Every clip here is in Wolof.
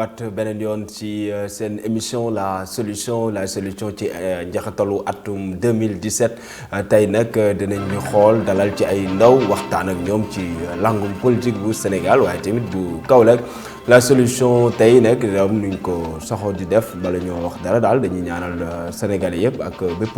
ñëwaat beneen yoon ci seen émission la solution ci njeexitalu atum 2017 tey nag dinañu xool dalal ci ay ndaw waxtaan ak ñoom ci langum politique bu Sénégal waaye tamit bu Kaolack la solution tey nag daam nuñ ko saxoo di def bala ñoo wax dara daal dañuy ñaanal Sénégalais yëpp ak bépp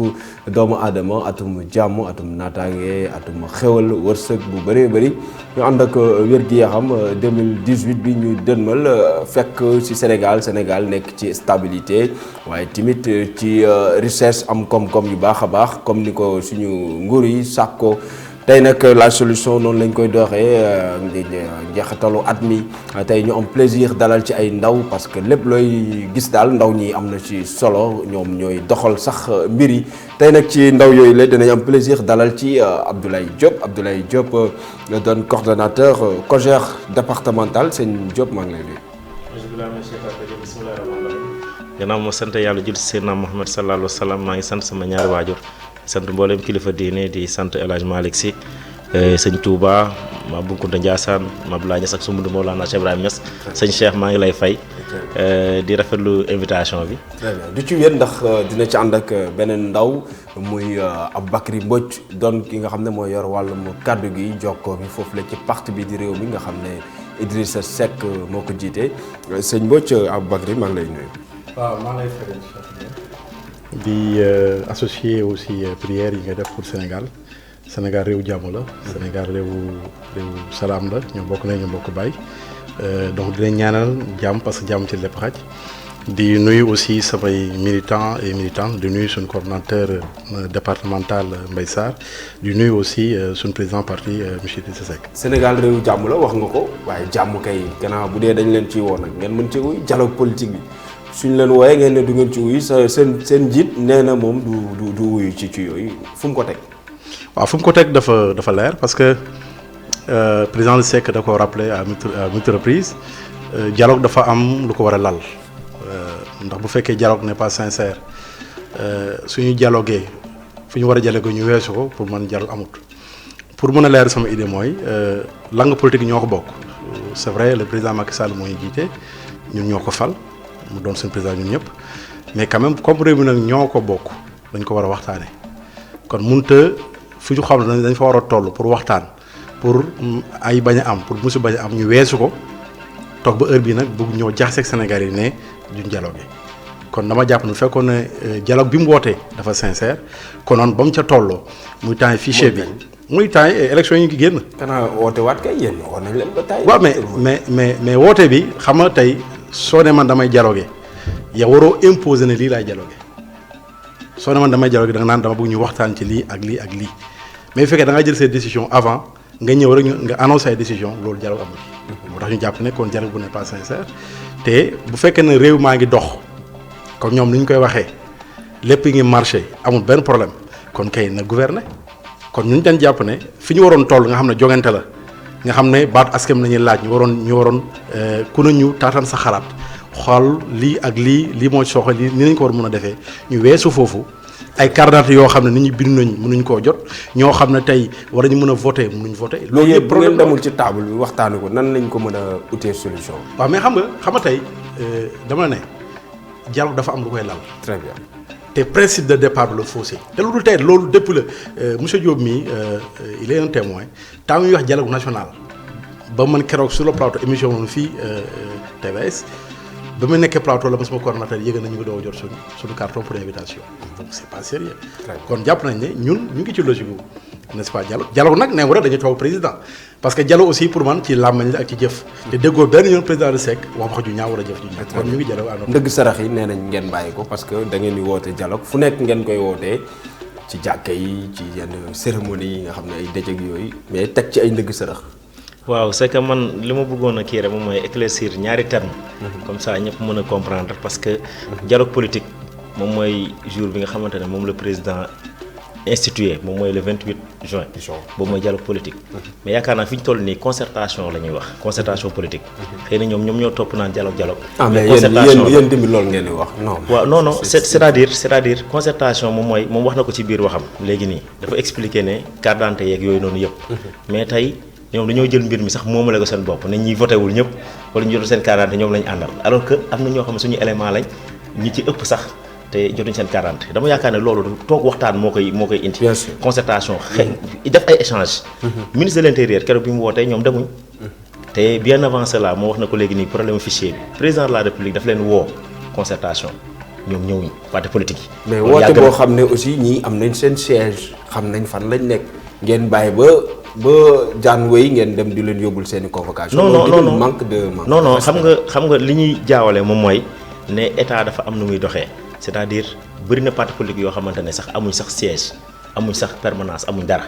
doomu aadama atum jàmm atum naataange atum xéwal wërsëg bu bëree bëri ñu ànd ak wér-gi-yaram 2018 bi ñu dënmal fekk ci Sénégal nekk ci stabilité waaye tamit ci richesse am koom-koom yu baax a baax comme ni ko suñu nguur yi sàkko tey nag la solution noonu lañ koy doxee njeexitalu at mi tey ñu am plaisir dalal ci ay ndaw parce que lépp looy gis daal ndaw ñi am na ci solo ñoom ñooy doxal sax mbir yi tey nag ci ndaw yooyu la dinañ am plaisir dalal ci Abdoulaye Diop doon coordonnateur COJER départemental sëñ Diop maa ngi lay nuyu. gannaaw ma sant yàlla jul si Seydina Muhammad sallallahu alayhi wa sallam maa ngi sant sama ñaari waajur sant mboolem kilifa diine di sant El Hadj Malick Sy sëñ Touba ma Bunkunta Ndiassane ma Abdoulaye Niass ak Sumbudu Mawlana Cheikh Ibrahima Niass sëñ Cheikh maa ngi lay fay di rafetlu invitation bi. très bien du ci wér ndax dina ci ànd ak beneen ndaw muy Aboubacry Mbodj doon ki nga xam ne mooy yor wàllum kàddu gi jokkoo bi foofu la ci parti bi di réew mi nga xam ne Idrissa Seck moo ko jiite sëñ Mbodj Aboubacry maa ngi lay nuyu. waaw maa ngi lay fay di associé aussi prière yi nga def pour Sénégal réewu jàmm la Sénégal réewu salaam la ñoo bokk nañ ñoo bokk bàyyi donc dinañ ñaanal jàmm parce que jàmm ci lépp xaj di nuyu aussi samay militants et militantes di nuyu suñu coordonnateur départemental Mbaye Sarr di nuyu aussi suñu président parti monsieur Idrissa Seck. Sénégal réewu jàmm la wax nga ko waaye jàmm kay gannaaw bu dee dañ leen ciy woon nag ngeen mën ci wuy dialogue politique bi. suñ leen wooyee ngeen ne du ngeen ci wuyu seen njiit nee na moom du wuyu ci yooyu fu mu ko teg. waaw fu mu ko teg dafa leer parce que président Seck da ko rappelé à multiples reprises dialogue dafa am lu ko war a lal ndax bu fekkee dialogue n'est pas sincère suñu dialogué fu ñu war a dialogué ñu weesu ko pour mën dialogue amut. pour mën a leer sama idée mooy langue politique ñoo ko bokk c'est vrai le président Macky Sall moo ñu jiite ñun ñoo ko fal. mu doon seen président ñun ñëpp mais quand même comme réew mi nag ñoo ko bokk dañ ko war a waxtaane kon munta fu ñu xam ne dañ fa war a toll pour waxtaan pour ay bañ a am pour musu bañ a am ñu weesu ko toog ba heure bii nag bëgg ñoo jaxaseeg Sénégal yi ne duñ dialogue kon dama jàpp ne bu fekkoon ne dialogue bi mu wootee dafa sincère konoon ba mu ca tolloo muy temps fichier bi muy temps élection yi ngi génn. kanaa woote waat kay yéen woon nañ leen ba tey. waaw mais woote bi xam nga tey. soo ne man damay dialogué yow waroo imposer ne lii laay dialogué soo ne man damay dialogué da nga naan dama bëgg ñu waxtaan ci lii ak lii ak lii mais bu fekkee da nga jël ses décisions avant nga ñëw rek nga annoncé ay décisions loolu dialogue amul. moo tax ñu jàpp ne kon dialogue bu n'est pas sincère te bu fekkee ne réew maa ngi dox kon ñoom ni ñu koy waxee lépp ngi marché amul benn problème kon kay na gouverner kon ñu dañ jàpp ne fi ñu waroon toll nga xam ne jogante la. nga xam ne baat askan la ñuy laaj ñu waroon ku ne ñu taataan sa xalaat xool lii ak lii moo soxla lii ni nañ ko war mën a defee ñu weesu foofu ay carte yoo xam ne nit ñi bindu nañ mënuñ koo jot ñoo xam ne tey war nañu mën a voter mënuñ voter. loolu yëpp bu ngeen demul ci table bi waxtaanu ko nan lañ ko mën a utee solution. waaw mais xam nga tey dama ne dialogue dafa am lu koy lal. très bien. te principe de départ bi la faussé te loolu tey loolu dépp la monsieur Diop mii il est un témoin temps ñuy wax dialogue national ba man keroog sur le plateau émission woon fii TVS ba mu nekkee plateau la ma sama coordonnateur yëgal na ñu ngi doog a jot suñu carton pour invitation donc c'est pas sérieux kon jàpp nañ ne ñun ñu ngi ci logique bu n'est-ce pas dialogue nag nee dañuy toog président parce que dialogue aussi pour man ci làmmañ la ak ci jëf te déggoo benn yoon président de Seck wax ju ñaaw wala jëf ju ñaaw kon ñu ngi dialogue àndoon ndëgg sarax yi nee nañ ngeen bàyyi ko parce que da ngeen di woote dialogue fu nekk ngeen koy wootee ci jàkka yi ci yenn cérémonie yi nga xam ne ay dëj ak yooyu mais teg ci ay ndëgg sarax. waaw c'est que man li ma bëggoon a kii rek moom mooy éclaircir ñaari termes. comme ça ñëpp mën a comprendre parce que dialogue politique moom mooy jour bi nga xamante ne moom le président institué moom mooy le 28 juin. boobu mooy dialogue politique. mais yaakaar naa fi ñu toll nii concertation la ñuy wax concertation politique. xëy na ñoom ñoo topp naan dialogue. mais yéen tamit loolu ngeen di wax non. waaw non c'est-à-dire concertation moom mooy moom wax na ko ci biir waxam léegi nii dafa expliquer ne carte d'identité yeeg yooyu noonu yëpp. mais tey ñoom dañoo jël mbir mi sax moomale ko seen bopp ne ñi voté wul ñëpp wala ñu jotul seen carte d'identité ñoom lañu àndal alors que am na ñoo xam ne suñu élément lañ ñi ci ëpp sax te jotuñ seen carte d'identité dama yaakaar ne loolu toog waxtaan moo koy indi. Bien sûr. concertation def ay échange ministre de l'intérieur keroog bi mu wootee ñoom demuñ. te bien avant cela moo wax na ko léegi nii problème fichier bi président de la république daf leen woo concertation ñoom ñëwuñ parti politique yi. mais woote boo xam ne aussi ñii am nañ seen siège xam nañ fan lañ nekk ngeen bàyyi ba jaan wéy ngeen dem di leen yóbbul seen i convocation. non manque de non xam nga li ñuy jaawale moom mooy ne état dafa am nu muy doxee c'est-à-dire bëri na parti politique yoo xamante ne sax amuñ sax siège amuñ sax permanence amuñ dara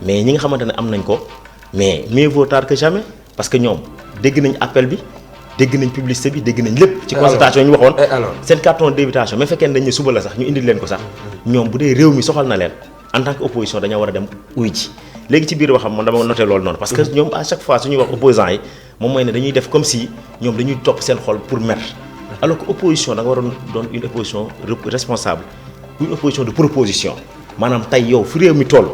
mais ñi nga xamante ne am nañ ko mais mieux vaut tard que jamais parce que ñoom dégg nañ appel bi dégg nañ publicité bi dégg nañ lépp. ci consultation yi ñu waxoon. seen carton d'invitation mais fekkee ne dañ ne suba la sax ñu indil leen ko sax. ñoom bu dee réew mi soxal na leen en tant que opposition dañoo war a dem uy ji léegi ci biir waxam man dama noté loolu noonu. parce que ñoom à chaque fois suñuy wax opposants yi moom mooy ne dañuy def comme si ñoom dañuy topp seen xol pour mer alors que opposition da nga waroon doon une opposition responsable une opposition de proposition maanaam tey yow fi réew mi toll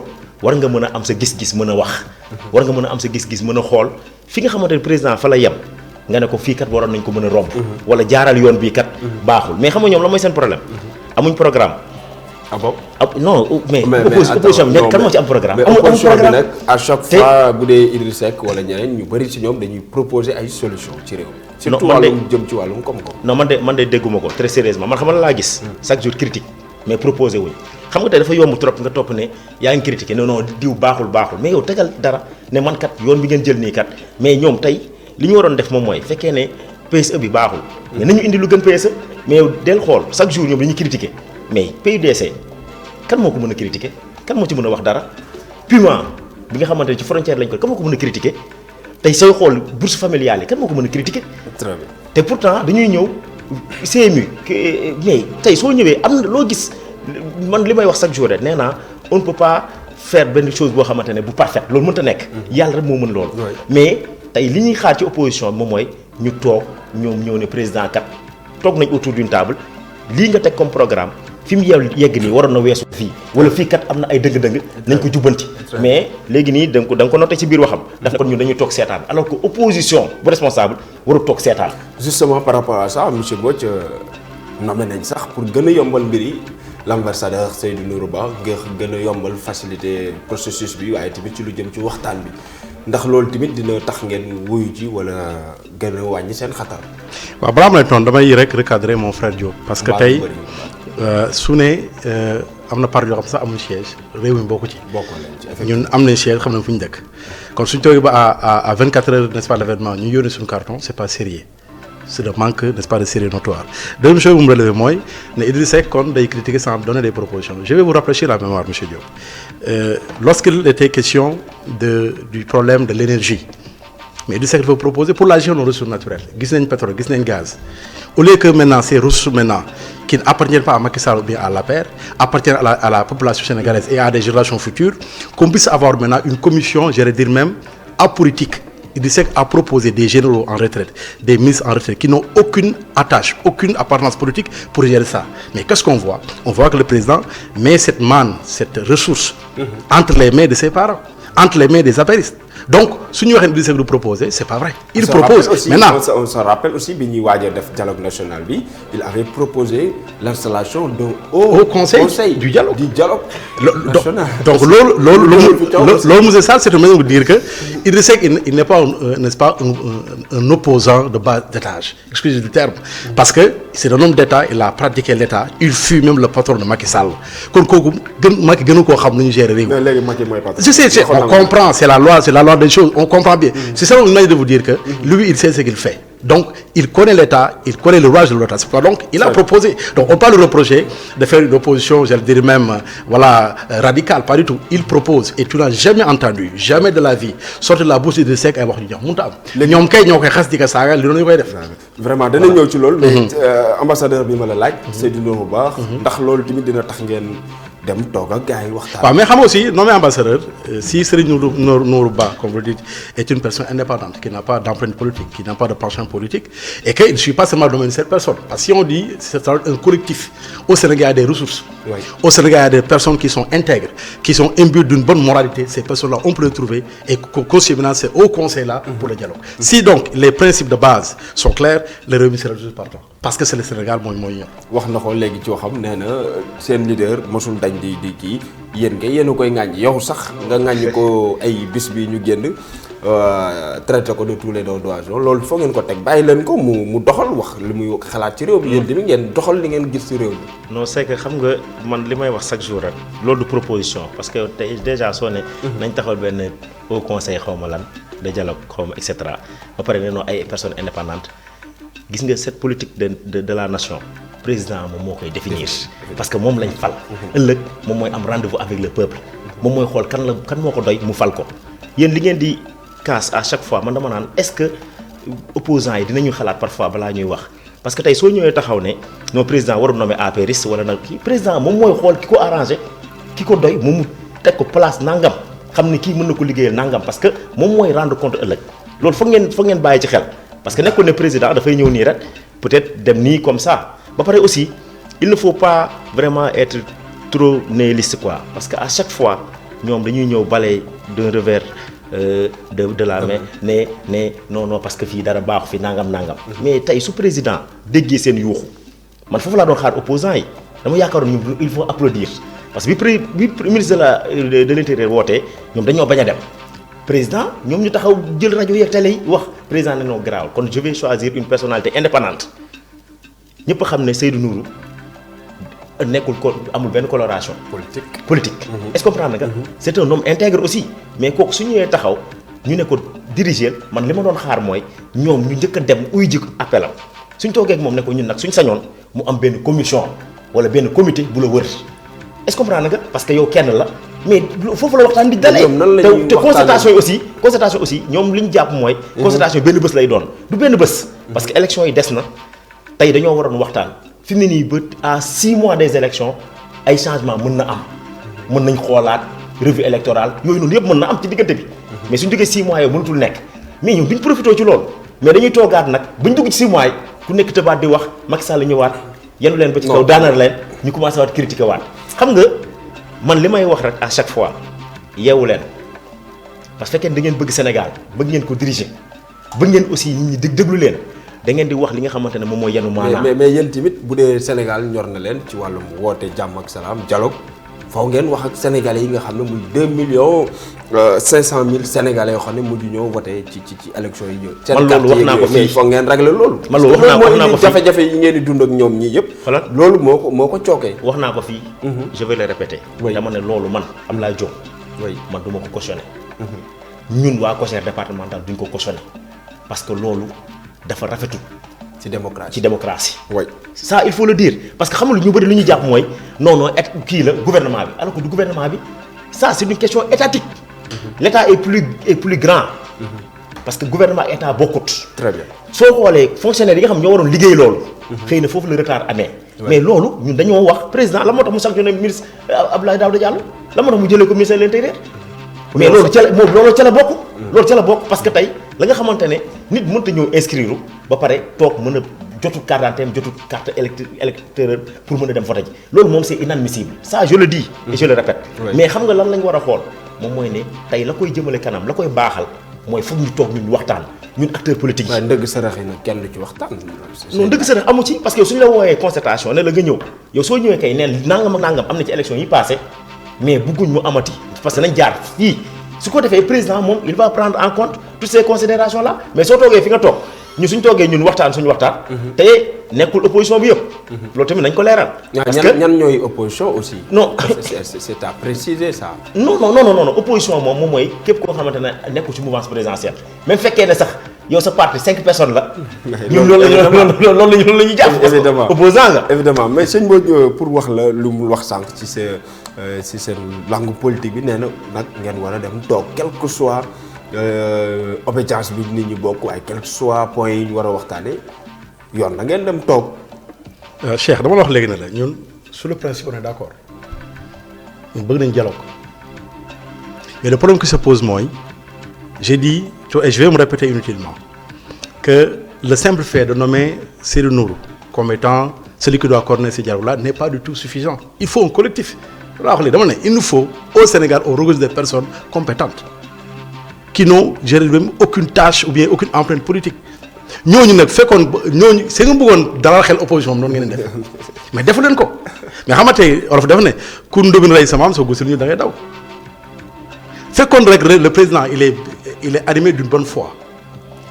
war nga mën a am sa gis-gis mën a wax. war nga mën a am sa gis-gis mën a xool fi nga xamante ne président fa la yem. nga ne ko fii kat waroon nañ ko mën a romb. wala jaaral yoon bii kat baaxul mais xam nga ñoom la mooy seen problème. amuñ programme. ah bon non mais opposition bi kan moo ci am programme. mais opposition bi nag à chaque fois bu dee Idrissa Seck wala ñeneen ñu bëri ci ñoom dañuy proposer ay solution ci réew mi. surtout wàllum jëm ci wàllum koom-koom. non man de dégguma ko très sérieusement man xam nga laa gis. chaque jour critique mais proposer wuñ xam nga tey dafa yomb trop nga topp ne yaa ngi critiqué non diw baaxul mais yow tegal dara ne man kat yoon bi ngeen jël nii kat mais ñoom tey li ñu waroon def moom mooy fekkee ne PSE bi baaxul. mais nañu indi lu gën PSE mais yow del xool chaque jour ñoom dañuy critiquer mais PUDC kan moo ko mën a critiquer kan moo ci mën a wax dara Puma bi nga xamante ne ci frontière lañ ko kan moo ko mën a critiquer tey sooy xool bourse familiale yi kan moo ko mën a critiquer. très bien te pourtant dañuy ñëw CMU mais tey soo ñëwee am na loo gis man li may wax chaque jour rek nee naa on ne peut pas faire benn chose boo xamante ne bu parfaite loolu mënta nekk. yàlla rek moo mën loolu. mais tey li ñuy xaar ci opposition moom mooy ñu toog ñoom ñëw ne président kat toog nañ autour d'une table lii nga teg comme programme fi mu yegg nii waroon na weesu fii wala fii kat am na ay dëng-dëng nañ ko jubbanti. mais léegi nii da nga ko noté ci biir waxam. daf ne kon ñun dañuy toog seetaan alors que opposition bu responsable warul toog seetaan. justement par rapport à ça monsieur Mbodj nommé nañ sax pour gën a yombal mbir yi l'ambassadeur Seydou Nourou Ba gën a yombal faciliter processus bi waaye tamit ci lu jëm ci waxtaan bi. ndax loolu tamit dina tax ngeen wuyu ji wala gën a wàññi seen xatar. waaw balaa ma lay tontu damay rek recadrer mon frère Diop. parce que tey su ne am na part yoo xam sax amul siège réew mi bokku ci. ñun am nañ siège xam nañ fu ñu dëkk. kon suñ toogee ba à 24 heures n'est-ce pas l'événement ñu yónnee suñu carton c'est pas sérieux c'est le manque n'est-ce pas de sérieux notoire. Deuxième chose bu mu relever mooy ne Idrissa Seck kon day critiquer sans donner des propositions je vais vous rafraîchir la mémoire monsieur Diop. Lorsqu'il était question du problème de l'énergie mais Idrissa Seck dafa proposer pour la gestion de nos ressources naturelles gis nañ pétrole gis nañ gaz au lieu que maintenant ces ressources maintenant qui n'appartiennent pas à Macky Sall ou bien à l'APR appartiennent à la population sénégalaise et à des générations futures qu'on puisse avoir maintenant une commission j'allais dire même apolitique. Idrissa Seck a proposé des généraux en retraite des ministres en retraite qui n'ont aucune attache aucune appartenance politique pour gérer ça mais qu'est-ce qu'on voit on voit que le président met cette manne cette ressource entre les mains de ses parents entre les mains des apéristes donc su ñu waxee ne Idrissa Seck du proposer c'est pas vrai il propose maintenant on se rappelle aussi bi ñuy waaj a def dialogue national bi il avait proposé l'installation d'un haut conseil du dialogue national donc loolu monsieur Sall c'est une manière de dire que Idrissa Seck il n'est pas n'est-ce pas un opposant de bas d'étage excusez du terme parce que c'est un homme d'État il a pratiqué l'État il fut même le patron de Macky Sall kon kooku Macky gënu koo xam nu ñu gérer réew je sais on comprend c'est la loi des choses on comprend bien c'est ça une manière de vous dire que lui il sait ce qu'il fait donc il connaît l'État il connaît le rouage de l'État c'est pourquoi donc il a proposé donc on peut le reprocher de faire une opposition j'allais dire même radicale pas du tout il propose et tu n'as jamais entendu jamais de la vie sortir de la bouche de Seck ay wax ñu jox mënut a am ñoom kay ñoo koy xas di ko saaga li ñu koy def vraiment danañ ñëw ci loolu mais ambassadeur bi ma la laaj Seydou Nourou Ba ndax loolu tamit dina tax ngeen dem toog ak gars yi waxtaan. waaw mais xam nga aussi nommé ambassadeur si Serigne Nourou Ba comme vous le dites est une personne indépendante qui n'a pas d'empreinte politique qui n'a pas de penchant politique et que il ne suit pas seulement le domaine de cette personne parce que si on dit c'est un collectif au Sénégal il y a des ressources Oui. Au Sénégal, il y a des personnes qui sont intègres, qui sont imbues d'une bonne moralité. Ces personnes-là, on peut les trouver. Et conséquemment, c'est au conseil-là pour le dialogue. Si donc les principes de base sont clairs, le Rewmi sera juste partant. Parce que c'est le Sénégal mooy ñor. wax na ko léegi ci waxam nee na seen leader mosul dañ di kii yéen kay yéen a koy ŋàññi yow sax nga ŋàññi ko ay bis bi ñu génn traité ko de tous les d'oiseaux loolu foo ngeen ko teg bàyyi leen ko mu doxal wax li muy xalaat ci réew mi yéen tamit ngeen doxal li ngeen gis ci réew mi. non c'est que xam nga man li may wax chaque jour rek loolu du proposition parce que tey déjà soo ne nañ taxawal benn au conseil xaw ma lan de dialogue xaw ma et cetera ba pare ne noo ay personnes indépendantes gis nga cette politique de la nation président moom moo koy définir parce que moom lañ fal ëllëg moom mooy am rendez-vous avec le peuple moom mooy xool kan moo ko doy mu fal ko yéen li ngeen di casse à chaque fois man dama naan est-ce que opposants yi dinañu xalaat parfois balaa ñuy wax parce que tey soo ñëwee taxaw ne non président warul nommer apériste wala nag kii président moom mooy xool ki ko arrangé ki ko doy moom mu teg ko place nangam xam ne kii mën na ko liggéeyal nangam parce que moom mooy rendre compte ëllëg loolu foog ngeen bàyyi ci xel parce que nekkul ne président dafay ñëw nii rek peut-être dem nii comme ça ba pare aussi il ne faut pas vraiment être trop nihiliste quoi parce que à chaque fois ñoom dañuy ñëw balayer d'un revers de la main ne non parce que fii dara baaxu fi nangam mais tey su président déggee seen yuuxu man foofu laa doon xaar opposants yi dama yaakaaroon ñu il faut applaudir parce que bi ministre de l'intérieur wootee ñoom dañoo bañ a dem président ñoom ñu taxaw jël rajo yeeg télé yi wax président ne non grave kon je vais choisir une personnalité indépendante ñëpp xam ne Seydou Nourou nekkul ko amul benn coloration politique est-ce que comprendre nga c'est un homme intègre aussi mais kooku su ñëwee taxaw ñu ne ko diriger man li ma doon xaar mooy ñoom ñu njëkk a dem uy ji appel am suñ toogee ak moom ne ko ñun nag suñ sañoon mu am benn commission wala benn comité bu la wër est-ce que comprendre nga parce que yow kenn la mais foofu la waxtaan di dalee te concertation aussi ñoom li ñu jàpp mooy concertation benn bés lay doon du benn bés parce que élection yi des na tey dañoo waroon waxtaan fi mu ne nii ba à 6 mois des élections ay changement mën na am mën nañ xoolaat revue électorale yooyu noonu yëpp mën na am ci diggante bi mais suñu jógee 6 mois yooyu mënatul nekk mais ñoom duñ profité ci loolu mais dañuy toogaat nag buñ dugg ci 6 mois yi ku nekk tëbaat di wax Macky Sall ñëwaat yenu leen ba ci kaw daanal leen ñu commencé waat critiquer waat xam nga man li may wax rek à chaque fois yeewu leen parce que fekkee da ngeen bëgg Sénégal bëgg ngeen ko diriger bëgg ngeen aussi nit ñi déglu leen da ngeen di wax li nga xamante ne moom mooy yenu maanaam mais yéen tamit bu dee Sénégal ñor na leen ci wàllum woote jàmm ak salaam dialogue faw ngeen wax ak sénégalais yi nga xam ne muy 2,5 millions sénégalais yoo xam ne mujj ñoo voté ci élection yi ñëw. man loolu wax naa ko fii mais foog ngeen régler loolu. man loolu wax naa ko fii jafe-jafe yi ngeen di dund ak ñoom ñii yëpp. voilà loolu moo ko cookee. wax naa ko fii. je vais le répéter. dama ne loolu man Abdoulaye Diop. man du ma ko cautionné. ñun waa conseil départemental duñ ko cautionné parce que loolu dafa rafetul. ci démocratie. oui ça il faut le dire parce que xam nga ñu bëri lu ñu jàpp mooy non kii la gouvernement bi alors que du gouvernement bi ça c'est une question étatique. l'état est plus grand. parce que gouvernement état bokkut. très bien soo xoolee fonctionnaire yi nga xam ñoo waroon liggéey loolu. xëy na foofu la retard amee. mais loolu ñun dañoo wax président la moo tax mu sanctionné ministre Abdoulaye Daouda Diallo la moo tax mu jëlee ko ministère de l'intérieur. mais loolu ca la bokk. loolu ca la bokk parce que tey la nga xamante ne nit mënut a ñëw inscrire ba pare toog mën a jotul carte d'identité jotul carte électeur pour mën a dem voter ji loolu moom c'est inadmissible ça je le dis. et je le répète. mais xam nga lan lañ war a xool moom mooy ne tey la koy jëmale kanam la koy baaxal mooy foog ñu toog ñun waxtaan ñun acteurs politiques yi. waaye ndëgg sërëx yi nag kenn du ci waxtaan. non ndëgg sërëx amu ci parce que suñu la wooyee concertation ne la nga ñëw yow soo ñëwee kay neen nangam ak nangam am na ci élection yi passé mais bëgguñ mu amati parce que nañ jaar fii su ko defee président moom il va prendre en compte toutes ces considérations là mais soo toogee fi nga toog ñu suñ toogee ñun waxtaan suñu waxtaan. te nekkul opposition bi yëpp. loolu tamit nañ ko leeral. parce que ñan ñooy opposition aussi. non c'est à préciser ça. non opposition moom mooy képp koo xamante ne nekkul ci mouvance présidentielle même fekkee ne sax yow sa parti 5 personnes la. ñun loolu la ñuy jàpp. évidemment opposant nga. évidemment mais sëñ Mbodj pour wax la lu mu wax sànq ci seen langue politique bi nee na nag ngeen war a dem toog quel que soit obédience bi nit ñi bokk waaye quel que soit point yi ñu war a waxtaanee yoon na ngeen dem toog. Cheikh dama la wax léegi ne la ñun sur le principe on est d'accord ñun bëgg nañ dialogue mais le problème qui se pose mooy j'ai dit et je vais me répéter inutilement que le simple fait de nommer Seydou Nourou comme étant celui qui doit coordonner ce dialogue-là n'est pas du tout suffisant. Il faut un collectif. Il nous faut, au Sénégal, on regroupe des personnes compétentes qui n'ont, je dirais même, aucune tâche ou bien aucune empreinte politique. ñooñu nag fekkoon ñooñu c'est nga bëggoon dalal xel opposition noonu ngeen def mais defu leen ko mais xam nga tey olof dafa ne ku ndóbin rey sa maam soo gusul ñu da ngay daw fekkoon rek le président il est animé d'une bonne foi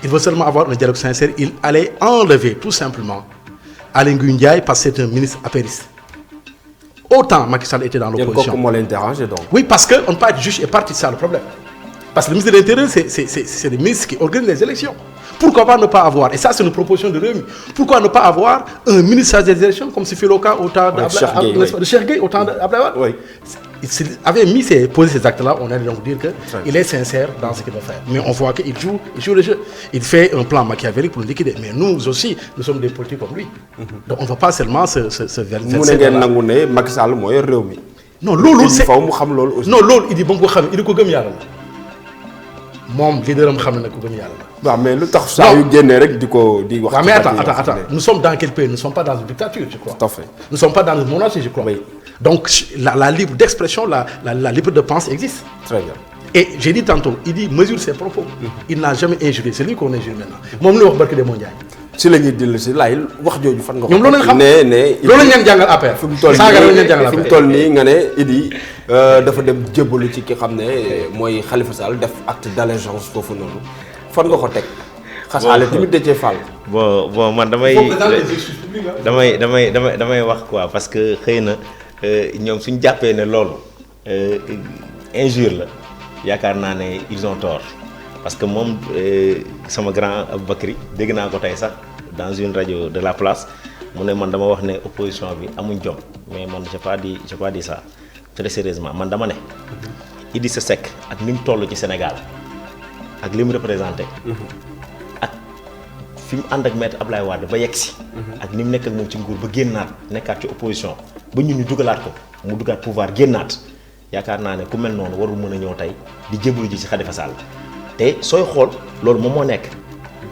il veut seulement avoir un dialogue sincère il allait enlever tout simplement Aly Ngouille Ndiaye parce que c'est un ministre apériste autant Macky Sall était dans l'opposition. Yéen kooku moo leen dérangé donc. Oui, parce que on ne peut pas être juge et partie, c'est ça le problème. Parce que le ministre de l'Intérieur, c'est le ministre qui organise les élections. Pourquoi ne pas avoir, et ça c'est une proposition de Rewmi, pourquoi ne pas avoir un ministre chargé des élections comme ce fut le cas au temps de Cheikh Gueye, au temps d'Abdoulaye Wade. Oui. S'il avait posé ces actes-là, on allait donc dire qu'il est sincère dans ce qu'il veut faire. Mais on voit qu'il joue le jeu. Il fait un plan machiavélique pour le liquider. Mais nous aussi, nous sommes des politiques comme lui. Donc on ne va pas seulement se verser dans la... Macky Sall mooy Rewmi. Non, loolu c'est... faw mu xam loolu aussi. Non, loolu il dit ba nga ko xam il di ko gëm yàlla la. Moom leaderam xam na ko gëm yàlla la. waaw mais lu tax saa yu génnee rek di ko di wax. waaw mais attends. Nous sommes dans quel pays? Nous ne sommes pas dans une dictature, je crois. Tout à fait. Nous ne sommes pas dans une monarchie, je crois. Oui. Donc la libre d'expression, la liberté de pensée existe. Très bien. Et j'ai dit tantôt, il dit mesure ses propos. Il n'a jamais injurié. C'est lui qu'on injure maintenant. Moom la wax barke de mondial. si la ñuy dellu si laay wax jooju fan nga ko. ñoom loolu lañ xam loolu lañ leen jàngal APR. fi mu toll nii nga ne Idi dafa dem jébbalu ci ki xam ne mooy Khalifa Sall def acte d'allégeance foofu noonu fan nga ko teg. xasaale tamit Déthié Fall. bon man damay wax quoi parce que xëy na ñoom suñ jàppee ne loolu injure la yaakaar naa ne ils ont tort parce que moom sama grand Aboubacry dégg naa ko tey sax dans une radio de la place mu ne man dama wax ne opposition bi amuñ jom mais man j'ai pas dit ça très sérieusement man dama ne Idrissa Seck ak ni mu toll ci Sénégal ak li mu représenté ak fi mu ànd ak maître Abdoulaye Wade ba yegg si ak ni mu nekk ak moom ci nguur ba génnaat nekkaat ci opposition ba ñun ñu dugalaat ko mu dugaat pouvoir génnaat yaakaar naa ne ku mel noonu warul mën a ñëw tey di jébalu ji ci Khalifa Sall te sooy xool loolu moom moo nekk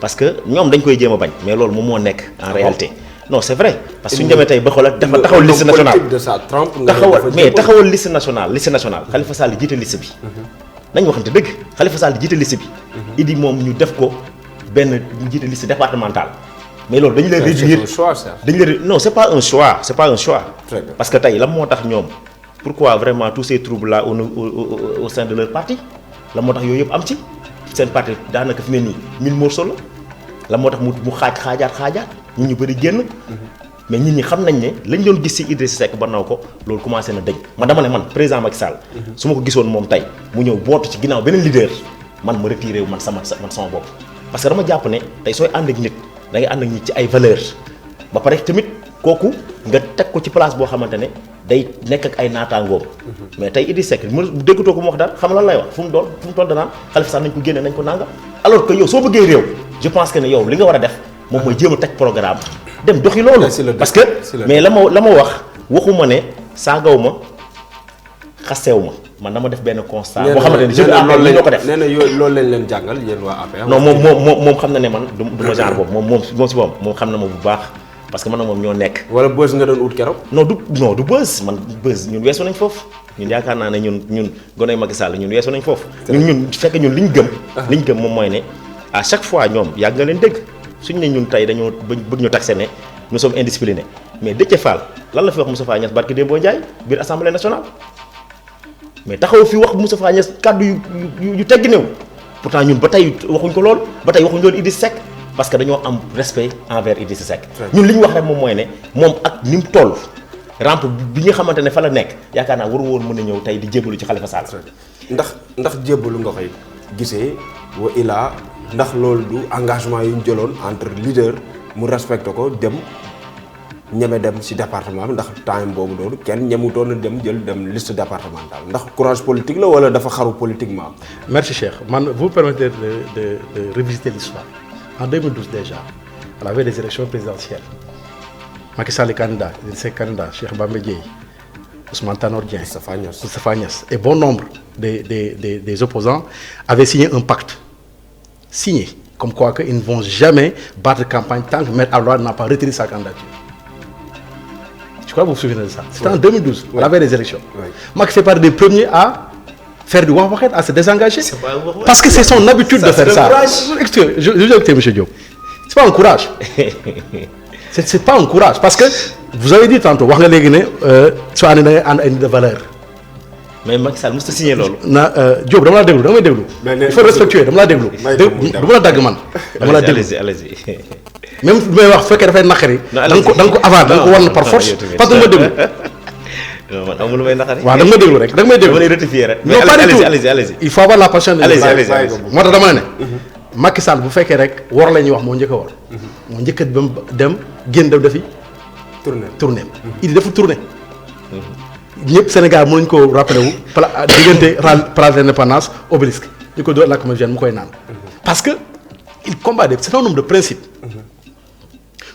parce que ñoom dañ koy jéem a bañ mais loolu moom moo nekk en réalité non c'est vrai parce que suñu demee tey ba xoolal dafa taxawal liste nationale taxawal liste nationale Khalifa Sall jiite liste bi nañ waxante dëgg Khalifa Sall jiite liste bi Idi moom ñu def ko benn ñu jiite liste départementale mais loolu dañu leen réduire non c'est pas un choix parce que tey lan moo tax ñoom pourquoi vraiment tous ces troubles là au sein de leur parti la moo tax yooyu yëpp am ci seen parti daanaka fi ne nii 1000 morceaux la moo tax mu xaajaat ñun ñu bëri génn mais nit ñi xam nañ ne lañ doon gis ci Idrissa Seck ba naw ko loolu commencé na dëñ dama ne man président Macky Sall su ma ko gisoon moom tey mu ñëw bootu ci ginnaaw beneen leader man ma retiré wu man sama bopp parce que dama jàpp ne tey sooy ànd ak nit da ngay ànd ak nit ci ay valeurs ba pare tamit kooku nga teg ko ci place boo xamante ne day nekk ak ay naataangoom mais tey Idrissa Seck mu déggatoo ko mu wax dara xam lan lay wax fu mu toll danaan Khalifa Sall nañ ko génne nañ ko nanga alors que yow soo bëggee réew je pense que ne yow li nga war a def moom mooy jéem a teg programme dem doxi loolu parce que mais la ma wax waxuma ne saagaw ma xasew ma man dama def benn constat boo xamante ne jeune APR ñoo ko def nee na loolu lañ leen jàngal yéen waa APR non moom xam na ne man du ma genre boobu moom si moom xam na ma bu baax parce que man ak moom ñoo nekk. wala buzz nga doon ut keroog. non du buzz man buzz ñun weesu nañ foofu ñun yaakaar naa ne ñun goney Macky Sall ñun weesu nañ foofu. ñun fekk ñun liñ gëm moom mooy ne à chaque fois ñoom yàgg nga leen dégg suñ ne ñun tey dañoo bëgg ñu taxé ne nous sommes indisciplinés mais Déthié Fall lan la fi wax Moustapha Niasse barki Dembo Ndiaye biir assemblée nationale mais taxaw fi wax Moustapha Niasse kàddu yu teggi néew pourtant ñun ba tey waxuñ ko lool ba tey waxuñ loolu Idrissa Seck parce que dañoo am respect envers Idrissa Seck ñun li ñu wax rek moom mooy ne moom ak ni mu toll rampe bi nga xamante ne fa la nekk yaakaar naa waru woon mën a ñëw tey di jébalu ci Khalifa Sall. ndax jébalu nga koy gisee wa ilaa ndax loolu du engagement yu ñu jëloon entre leader mu respecté ko dem ñeme dem ci département bi ndax time boobu noonu kenn ñemutoon a dem liste départementale ndax courage politique la wala dafa xaru politiquement. Merci Cheikh man vous permettez de revisiter l'histoire. En 2012 déjà, à la veille des élections présidentielles, Macky Sall est candidat, Idrissa Seck candidat, Cheikh Bamba Dièye, Ousmane Tanor Dieng, Moustapha Niasse et bon nombre des opposants avaient signé un pacte. Signé, comme quoi qu'ils ne vont jamais battre campagne tant que Maître Abdoulaye Wade n'a pas retiré sa candidature. Je crois que vous vous souvenez de ça. C'était en 2012, à la veille des élections. Oui. Macky fait partie des premiers à faire du wax-waxet, à se désengager. pas un wax-waxet. Parce que c'est son habitude de faire ça. Écoutez, je vais écouter M. Diop. C'est pas un courage. C'est pas un courage. Parce que vous avez dit tantôt, wax nga léegi ne soo àndee da ngay ànd ay nit de valeur. mais Macky Sall mosut a signé loolu. Diop dama la déglu da nga may déglu. il faut respecter dama la déglu. dama la dagg man. dama la déglu allez-y. même lu may wax bu fekkee dafay naqari. non da nga ko avant da nga ko war na par force. parce que da nga ma déglu. non man amul lu may naqari. waaw da nga ma déglu rek da nga may déglu. dama lay rectifier rek. non pas du tout allez-y. il faut avoir la patience de. allez-y. moo tax dama ne. Macky Sall bu fekkee rek war la ñuy wax moo njëkk a war. moo njëkk a dem génn dem defi. tournée il dafa tourné. ñëpp Sénégal mën nañu ko rappelé wu diggante place de l'Indépendance Obélisque ñu ko doon lakk ma jeune mu koy naan. parce que il combat c'est un homme de principe.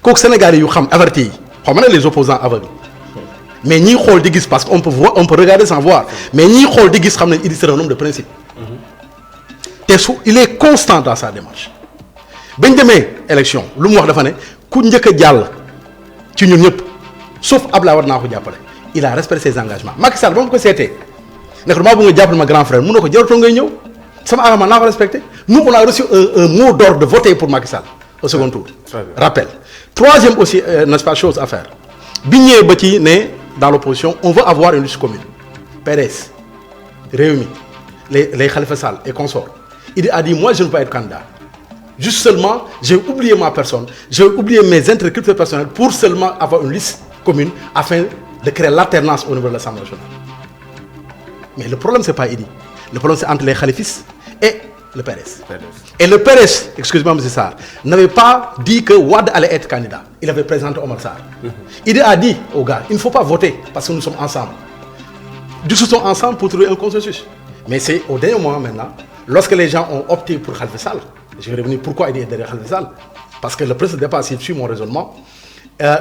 kooku Sénégalais yu xam averti yi xaw ma ne les opposants aveugles mais ñiy xool di gis parce que on peut regarder sans voir mais ñiy xool di gis xam ne il est un homme de principe. te il est constant dans sa démarche. bañ demee élection lu mu wax dafa ne ku njëkk a jàll ci ñun ñëpp sauf Abdoulaye Wade naa ko jàppale. il a respecté ses engagements Macky Sall ba mu ko seetee ne ko damaa bëgg nga jàppale ma grand frère mun na ko jaratoo ngay ñëw sama engagement naa ko respecté nous on a reçu un mot d'ordre de voter pour Macky Sall au second tour. Rappel. Troisième aussi n'est-ce pas chose à faire bi ñëwee ba ci ne dans l'opposition on veut avoir une liste commune PDS Rewmi les Khalifa Sall et consorts il a dit moi je ne veux pas être candidat juste seulement j'ai oublié ma personne j'ai oublié mes intérêts culturels personnels pour seulement avoir une liste commune afin de créer l'alternance au niveau de l'Assemblée nationale. Mais le problème, c'est pas Idi. Le problème, c'est entre les khalifistes et le PDS. Et le PDS, excusez-moi, M. Sarr, n'avait pas dit que Wade allait être candidat. Il avait présenté Omar Sarr. Idi a dit aux gars, il ne faut pas voter parce que nous sommes ensemble. Discutons ensemble pour trouver un consensus. Mais c'est au dernier moment maintenant, lorsque les gens ont opté pour Khalifa Sall, je vais revenir pourquoi Idi est derrière Khalifa Sall. Parce que le président dépasse, s'il suit mon raisonnement,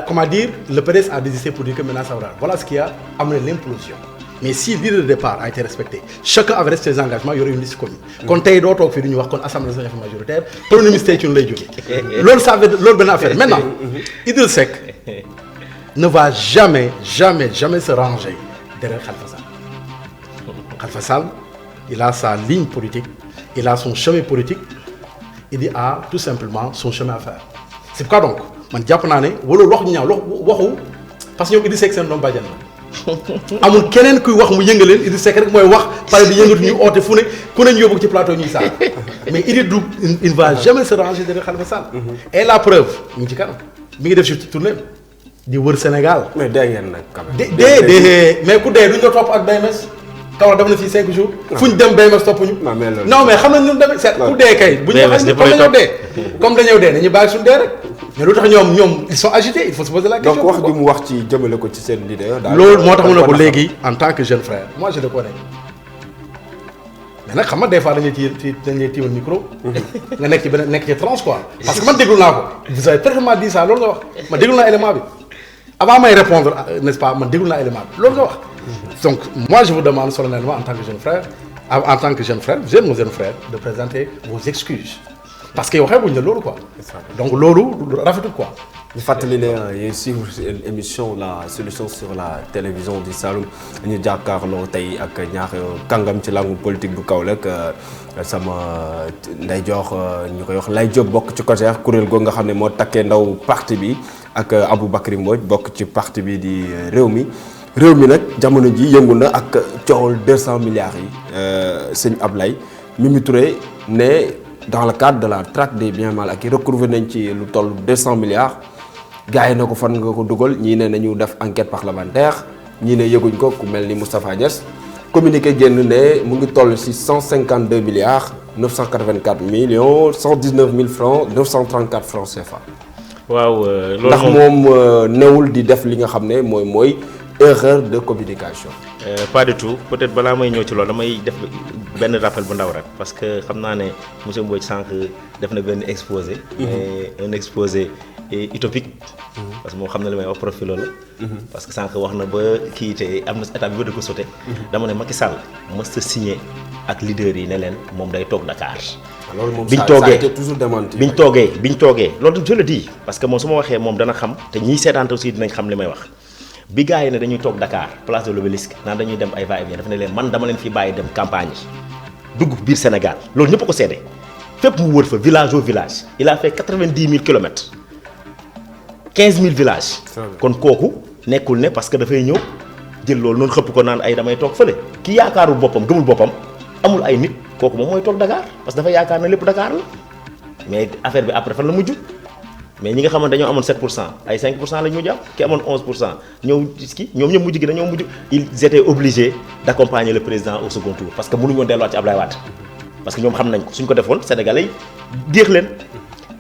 comment dire, le PDS a désisté pour dire que maintenant ça va. Voilà ce qui a amené l'implosion. Mais si l'idée de départ a été respectée, chacun avait resté ses engagements, il y aurait une liste commune. Quand tu es d'autres qui disent que l'Assemblée nationale est majoritaire, le Premier ministre est une loi. L'autre bonne affaire. Maintenant, Idriss Seck ne va jamais se ranger derrière Khalifa Sall. Khalifa Sall, il a sa ligne politique, il a son chemin politique, il a tout simplement son chemin à faire. C'est pourquoi donc man jàpp naa ne wala wax ñu ñaaw waxu parce que ñoom Idriss Seck seen doom bàjjan la amul keneen kuy wax mu yëngaleen Idriss Seck rek mooy wax pare bi yëngatu ñu oote fu ne ku ne ñu yóbbu ci plateau ñuy saa mais Idriss du il ne va jamais se ranger derrière Khalifa Sall. Et la preuve mu ngi ci kanam mi ngi def ci tournée di wër Sénégal. mais dee ngeen nag quand même. mais ku dee duñ la topp ak BMS. Kawar def na fii 5 jours. fu ñu dem BMS topp ñu. non mais xam nañ ñun demee seet ku dee kay. bu ñu waxee comme dañoo dee. comme dañoo dee nañu bàyyi suñu dee rek. mais lu tax ñoom ils sont agités il faut se poser la question. donc wax ji mu wax ci jëmale ko ci seen leader. loolu moo tax mu ne ko léegi en tant que jeune frère moi je le connais mais nag xam nga des fois dañuy tiimal micro. nga nekk ci beneen nekk ci transe quoi. parce que man déglu naa ko. vous avez parfaitement dit ça loolu nga wax man déglu naa élément bi avant may répondre n'est-ce pas man déglu naa élément bi loolu nga wax. Donc, moi, je vous demande solennellement, en tant que jeune frère, vous êtes mon jeune frère, de présenter vos excuses. Parce que vous avez dit quoi. Donc, lolo, rafetou quoi. ñu fàttali ne yéen suivre émission la solution sur la télévision du Saloum ñu jàkkaarloo tey ak ñaar kàngam ci langue politique bu Kaolack sama ndeyjoor ñu koy wax Lay Diop bokk ci COJER kuréel googu nga xam ne moo takkee ndaw parti bi ak Aboubacry Mbodj bokk ci parti bi di Rewmi nag jamono ji yëngu na ak coowal 200 milliards yi sëñ Ablaye Mimi Touré ne dans le cadre de la traque des biens mal acquis retrouvé nañ ci lu toll 200 milliards gars yi na ko fan nga ko dugal ñii ne nañu def enquête parlementaire ñii ne yëguñ ko ku mel ni Moustapha Niasse communiqué génn ne mu ngi toll ci 152 milliards 984 millions 119 000 francs 934 francs CFA. waaw loolu ndax moom newul di def li nga xam ne mooy erreur de communication. Pas du tout peut-être balaa may ñëw ci loolu damay def benn rappel bu ndaw rek parce que xam naa ne monsieur Mbodj sànq def na benn exposé. mais un exposé utopique. parce que moom xam na li may wax profil la. parce que sànq wax na ba kii te am na état bi ba di ko sauté. dama ne Macky Sall mës a signé ak leader yi ne leen moom day toog Dakar. loolu moom biñ ça toogee a été toujours démenti. biñ toogee loolu je le dis parce que moom su ma waxee moom dana xam te ñiy seetaante aussi dinañ xam li may wax. bi gars yi ne dañuy toog Dakar place de l'Obélisque naan dañuy dem ay va-et-vient dafa ne leen man dama leen fi bàyyi dem campagne yi dugg biir Sénégal loolu ñëpp a ko seede fépp mu wër fa village au village il a fait 90 000 kilomètres 15 000 villages. kon kooku nekkul ne parce que dafay ñëw jël loolu noonu xëpp ko naan ay damay toog fële ki yaakaarul boppam gëmul boppam amul ay nit kooku moom mooy toog Dakar parce que dafa yaakaar na lépp Dakar la mais affaire bi après fan la mujj. mais ñi nga xamante dañoo amoon 7% ay 5% lañ mujj am ki amoon 11% ñëw ki ñoom ñëpp mujj gi dañoo mujj ils étaient obligés d'accompagner le président au second tour parce que mënuñu woon delluwaat ci Ablaye Wade parce que ñoom xam nañ ko suñ ko defoon sénégalais yi déex leen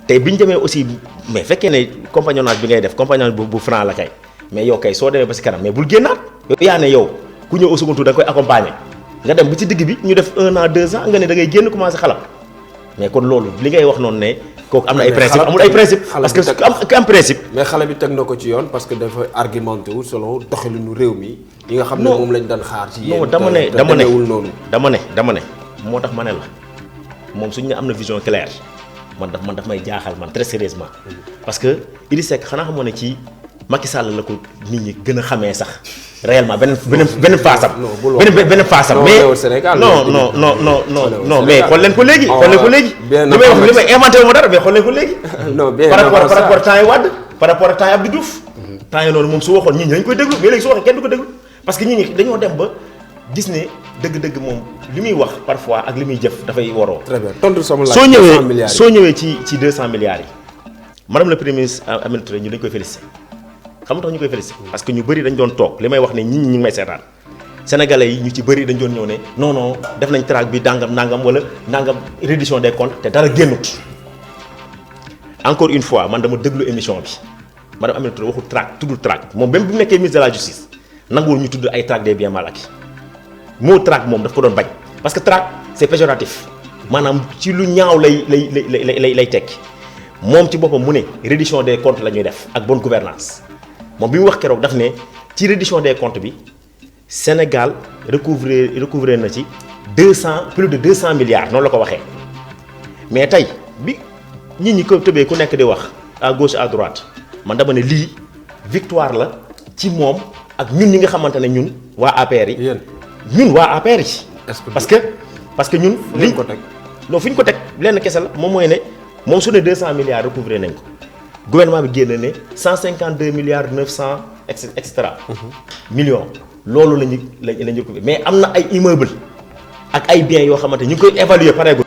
tey bi ñu demee aussi mais fekkee ne compagnonnage bi ngay def compagnonnage bu franc la kay mais yow kay soo demee ba si kanam mais bul génnaat yow yaa ne yow ku ñëw au second tour da nga koy accompagner nga dem ba ci digg bi ñu def 1 an 2 ans nga ne da ngay génn commencé xalam mais kon loolu li ngay wax noonu ne kooku am na ay principe amul ay principe parce que ku am principe mais xale bi teg na ko ci yoon parce que dafa argumenté wu selon doxalinu réew mi yi nga xam ne moom lañ daan xaar ci yéen non dama ne moo tax ma ne la moom suñu ne am na vision claire man daf may jaaxal man très sérieusement parce que Idrissa Seck xanaa xamoon ne ci Macky Sall la ko nit ñi gën a xamee sax réellement beneen faasam beneen faasam mais non mais xool leen ko léegi li may inventé wu ma dara mais xool leen ko léegi par rapport temps yi Wade par rapport ak temps yi Abdou Diouf temps yi noonu moom su waxoon nit ñi dañ koy déglu mais léegi su waxee kenn du ko déglu parce que nit ñi dañoo dem ba gis ne dëgg-dëgg moom li muy wax parfois ak li muy jëf dafay waroo. très bien tontu sama laaj soo ñëwee ci 200 milliards yi madame le premier ministre Aminata Touré ñu dañ koy félicité xam nga tax ñu koy félicité parce que ñu bëri dañ doon toog li may wax ne ñi ngi may seetaan sénégalais yi ñu ci bëri dañ doon ñëw ne non def nañ track bi nangam wala nangam reddition des comptes te dara génnut encore une fois man dama déglu émission bi madame Aminata Touré waxul track tuddul track moom même bi mu nekkee ministre de la justice nanguwul ñu tudd ay track des biens mal acquis moo track moom daf ko doon bañ parce que track c'est péjoratif maanaam ci lu ñaaw lay tekki moom ci boppam mu ne reddition des comptes la ñuy def ak bonne gouvernance moom bi mu wax keroog daf ne ci reddition des comptes bi Sénégal recouvrer na ci plus de 200 milliards noonu la ko waxee mais tey bi nit ñi ko tëbee ku nekk di wax à gauche à droite man dama ne lii victoire la ci moom ak ñun ñi nga xamante ne ñun waa APR yi. ñun waa APR yi. parce que ñun. liñ ko teg non fu ñu ko teg lenn kese la moom mooy ne moom su ne 200 milliards recouvré nañ ko gouvernement bi génn ne 152 milliards 900 et cetera. millions loolu la ñu recouvré mais am na ay immeuble ak ay biens yoo xamante ñu ngi koy évaluer pareegul.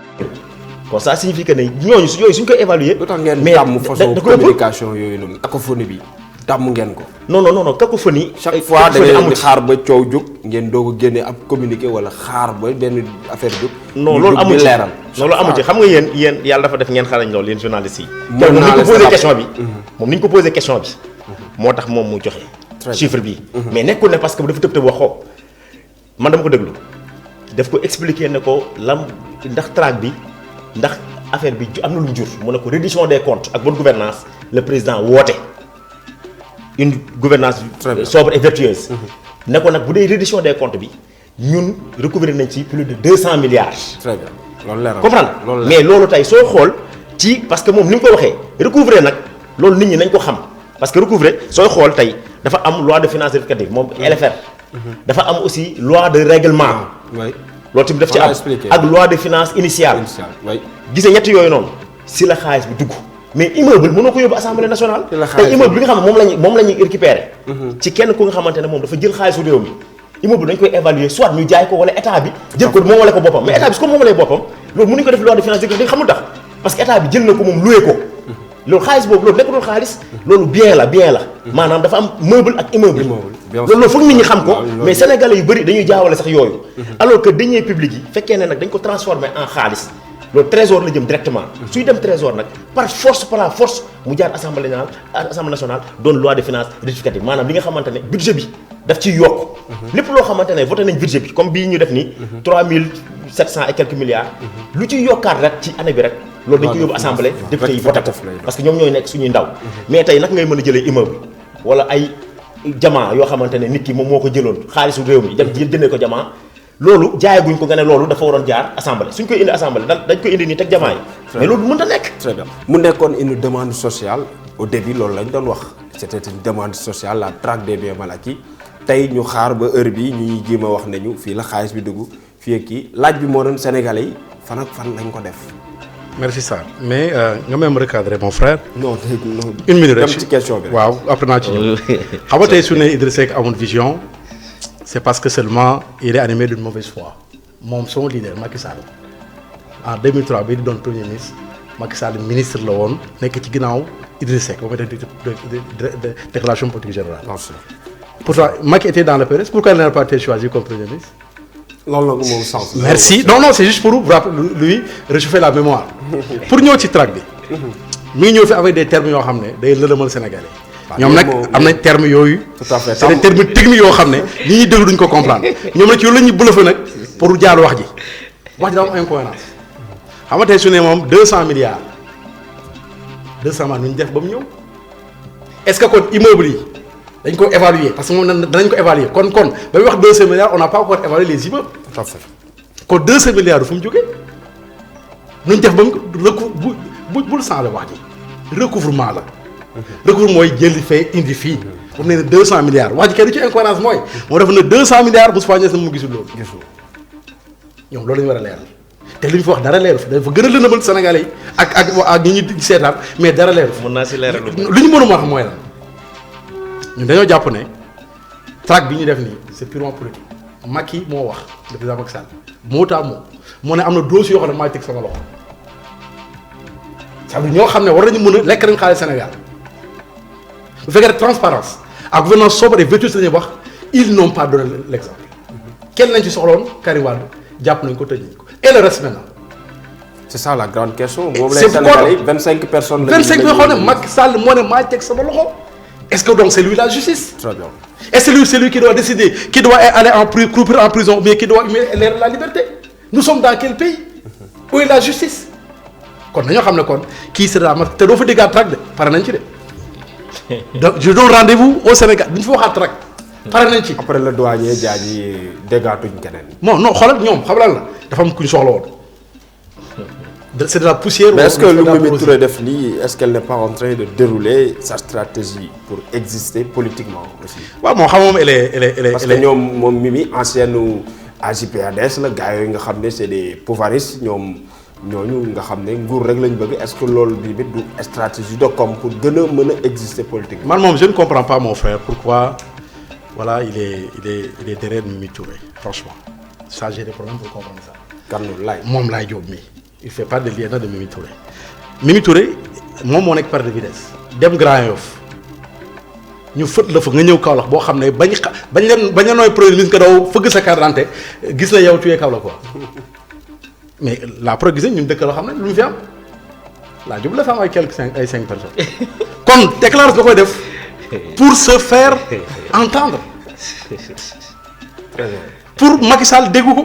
kon ça signifie que ne ñooñu suñ koy évaluer. lu tax ngeen tàmm façon communication yooyu noonu cacophonie bi. tàmm ngeen ko. non cacophonie. chaque fois da ngeen di xaar ba coow jóg ngeen doog a génne ab communiqué wala xaar ba benn affaire jóg. non loolu amu ci leeral. loolu amu ci xam nga yéen yàlla dafa def ngeen xarañ loolu yéen journalistes yi. mën naa la moom ni ñu ko posé question bi. moo tax moom mu joxe. chiffre bi. mais nekkul ne parce que dafa tëb wax ko man dama ko déglu daf ko expliquer ne ko ndax track bi ndax affaire bi am na lu mu jur mu ne ko reddition des comptes ak bonne gouvernance le président woote. une gouvernance sobre et vertueuse ne ko nag bu dee reddition des comptes bi ñun recouvrer nañ ci plus de 200 milliards. très bien loolu leer comprendre mais loolu tey soo xool ci parce que moom ni mu ko waxee recouvrer nag loolu nit ñi nañ ko xam parce que recouvrer sooy xool tey dafa am loi de finances rectificative moom LFR. dafa am aussi loi de règlement. loolu tamit daf ci am ak loi de finances initiale. gis nga ñett yooyu noonu si la xaalis bi dugg. mais immeuble mënoo ko yóbbu assemblée nationale. tey immeuble bi nga xam ne moom la ñuy récupérer. ci kenn ku nga xamante ne moom dafa jël xaalisu réew mi. immeuble dañ koy évaluer soit ñu jaay ko wala état bi jël ko moomale ko boppam mais état bi su ko moomalee boppam loolu mënuñu ko def loi de finances rectificative xamul tax parce que état bi jël na ko moom loué ko. loolu xaalis boobu loolu nekkatul xaalis. loolu bien la maanaam dafa am meuble ak immeuble. loolu foog nit ñi xam ko mais sénégalais yu bëri dañuy jaawale sax yooyu. alors que deniers publics yi fekkee ne nag dañ ko transformer en xaalis. loolu trésor la jëm directement suy dem trésor nag par la force mu jaar assemblée nationale doon loi de finances rectificative maanaam li nga xamante ne budget bi daf ciy yokk. lépp loo xamante ne voté nañ budget bi comme bii ñu def nii. 3700 et quelques milliards. lu ciy yokkaat rek ci année bi rek. loolu dañ ko yóbbu assemblée député yi voté ko parce que ñoom ñooy nekk suñuy ndaw. mais tey nag ngay mën a jëlee immeuble wala ay jamaa yoo xamante ne nit ki moom moo ko jëloon xaalisu réew mi jëndee ko jamaa. loolu jaayaguñ ko nga ne loolu dafa waroon jaar assemblée suñ koy indi assemblée dañ koy indi nii teg jamaa yi. mais loolu mënut a nekk. très bien mu nekkoon une demande sociale au début loolu lañ doon wax c'était une demande sociale la traque des biens mal acquis tey ñu xaar ba heure bi ñu ñuy jéem a wax nañu fii la xaalis bi dugg fii ak kii laaj bi moo doon sénégalais yi fan ak fan lañ ko def. merci Sarr mais nga même recadrer mon frère. non une minute rek dem ci question bi. waaw après naa ci ñëw xam nga tey su ne Idrissa Seck amul vision c'est parce que seulement il est animé d'une mauvaise foi moom son leader Macky Sall en 2003 bi di doon premier ministre Macky Sall ministre la woon nekk ci ginnaaw Idrissa Seck ba muy def déclaration politique générale. Pourtant Macky était dans le PDS pourquoi il n'a pas été choisi comme premier ministre. loolu la moom sens. merci non c'est juste pour lui réchauffer la mémoire pour ñëw ci track bi. mi ngi ñëw fi avec des termes yoo xam ne day lëlëmal Sénégalais. ñoom nag am nañ termes yooyu. tout à fait c'est des termes techniques yoo xam ne ñi ñuy déglu duñ ko comprendre ñoom nag ci loolu la ñuy bluffé nag pour jaar wax ji dafa am incohérence xam nga tey su ne moom 200 milliards 200 milliards nu ñu def ba mu ñëw est-ce que kon immeuble yi. dañ ko évaluer parce que moom danañ ko évaluer kon ba muy wax 200 milliards on n'a pas encore évalué les immeubles. tout à fait kon 200 milliards du fu mu jógee nuñ def ba mu bul changé wax ji recouvrement la. recouvrement mooy jëli fee indi fii. bu mu ne 200 milliards wax ji kenn du ci incohérence mooy. moo def na 200 milliards Moustapha Niasse mu gisul loolu. gisul ñoom loolu la ñu war a leeral te li ñu fi wax dara leeru fi dafa gën a lëndëmal Sénégalais yi ak ñi ñuy seetaan mais dara leeru fi. mën naa si leeral lu ñu mënuma wax mooy lan. ñun dañoo jàpp ne traque bi ñu def nii c'est purement politique Macky moo wax le président Macky Sall moo tax moo ne am na dossier yoo xam ne maa teg sama loxo c'est-à-dire ñoo xam ne war nañu mën a lekk nañu xaalis Sénégal bu fekkee ne transparence ak gouvernance sobre et vertueuse la ñuy wax ils n'ont pas donné l'exemple kenn lañ ci soxloon Karim Wade jàpp nañ ko tëj nañ ko et le reste maintenant. c'est ça la grande question. moom lay Sénégalais 25 personnes. 25 yoo xam ne Macky Sall moo ne maa teg sama loxo. Est-ce que donc c'est lui la justice? Très bien. Est-ce que c'est lui qui doit décider, qui doit aller croupir en prison, mais qui doit humilier la liberté? Nous sommes dans quel pays? Où est la justice? Kon dañoo xam ne kon kii sera te doo fa déggaat traque de pare nañ ci de. Donc je donne rendez-vous au Sénégal duñ fa waxaat traque pare nañ ci. après le douanier Diadji déggaatuñ keneen. non xoolal ñoom xam lan la dafa am ku ñu soxla woon. C'est de la poussière. Mais est-ce que lu Mimi Touré def nii est-ce qu'elle n'est pas en train de dérouler sa stratégie pour exister politiquement aussi. waaw moom xam moom elle est parce que ñoom moom Mimi ancienne AJ/PADS la gars yooyu nga xam ne c'est des pouvoiristes ñoom ñooñu nga xam ne nguur rek lañ bëgg est-ce que loolu bii du stratégie de com pour gën a mën a exister politiquement. man moom je ne comprends pas mon frère pourquoi voilà il est derrière Mimi Touré franchement ça j'ai des problèmes pour comprendre ça. kan laay moom laay jóg mi. il fait pas de lien de Mimi Touré Mimi Touré moom moo nekk par de vitesse dem Grand Yoff ñu fët la fa nga ñëw Kaolack boo xam ne bañ leen nooy premier ministre nga daw fëgg sa carte d'identité gis na yow tuyee Kaolack quoi mais la preuve gis ñun dëkk loo xam ne lu mu fi am laa jub la fa am ay ay 5 personnes kon déclaration da koy def pour se faire entendre pour Macky Sall déggu ko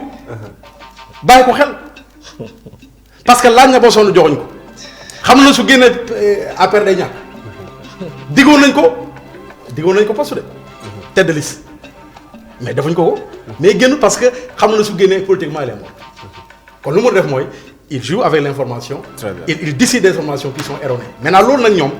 bàyyi ko xel. parce que laaj na ba sonn joxuñ ko xam na su génnee affaire day ñàkk diggoon nañ ko poste de tête de liste mais defuñ ko mais génn parce que xam na su génnee politiquement il est mort kon lu mu def mooy il joue avec l'information. il décide des informations qui sont erronées maintenant loolu nag ñoom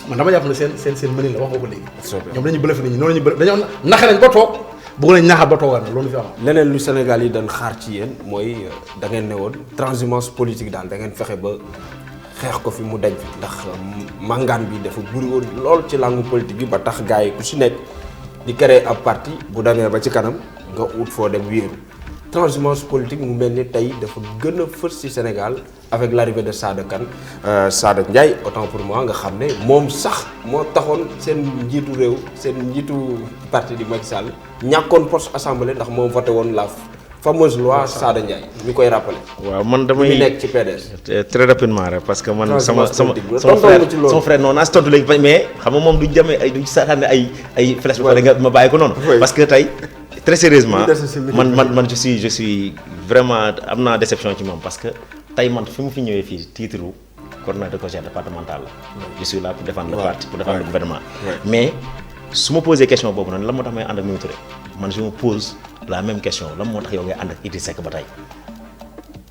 man dama jàpp ne seen mënin la wax nga ko léegi. ñoom dañuy bluff nit ñi noonu la ñuy bluff dañoo naxe nañ ba toog bëgg nañ naxal ba toogal na loolu fi am. leneen lu Sénégal yi dañ xaar ci yéen mooy da ngeen ne woon transhumance politique daal da ngeen fexe ba xeex ko fi mu dañ fi ndax màngaan bi dafa bëri woon lool ci langue politique bi ba tax gars yi ku si nekk di créer ab parti bu demee ba ci kanam nga ut foo dem wéeru transhumance politique mu mel ni tey dafa gën a fës ci Sénégal avec l'arrivée de Sada Kane Sada Ndiaye autant pour moi nga xam ne moom sax moo taxoon seen njiitu réew seen njiitu parti di Macky Sall ñàkkoon poste assemblée ndax moom voté woon la fameuse loi Sada Ndiaye ñu koy rappelé. waaw man damay nekk ci PDS. très rapidement rek parce que man sama frère non naa si tontu léegi mais xam nga moom duñ demee ay duñ sànni ay flèches ba pare nga ma bàyyi ko noonu. parce que tey très sérieusement man je suis vraiment am naa déception ci moom parce que tey man fi mu fi ñëwee fii titre coordonnateur de conseil départemental la. je suis là pour défendre le parti pour défendre le gouvernement. mais su ma posé question boobu noonu lan moo tax may ànd ak Mimi Touré man je me pose la même question lan moo tax yow ngay ànd ak Idrissa Seck ba tey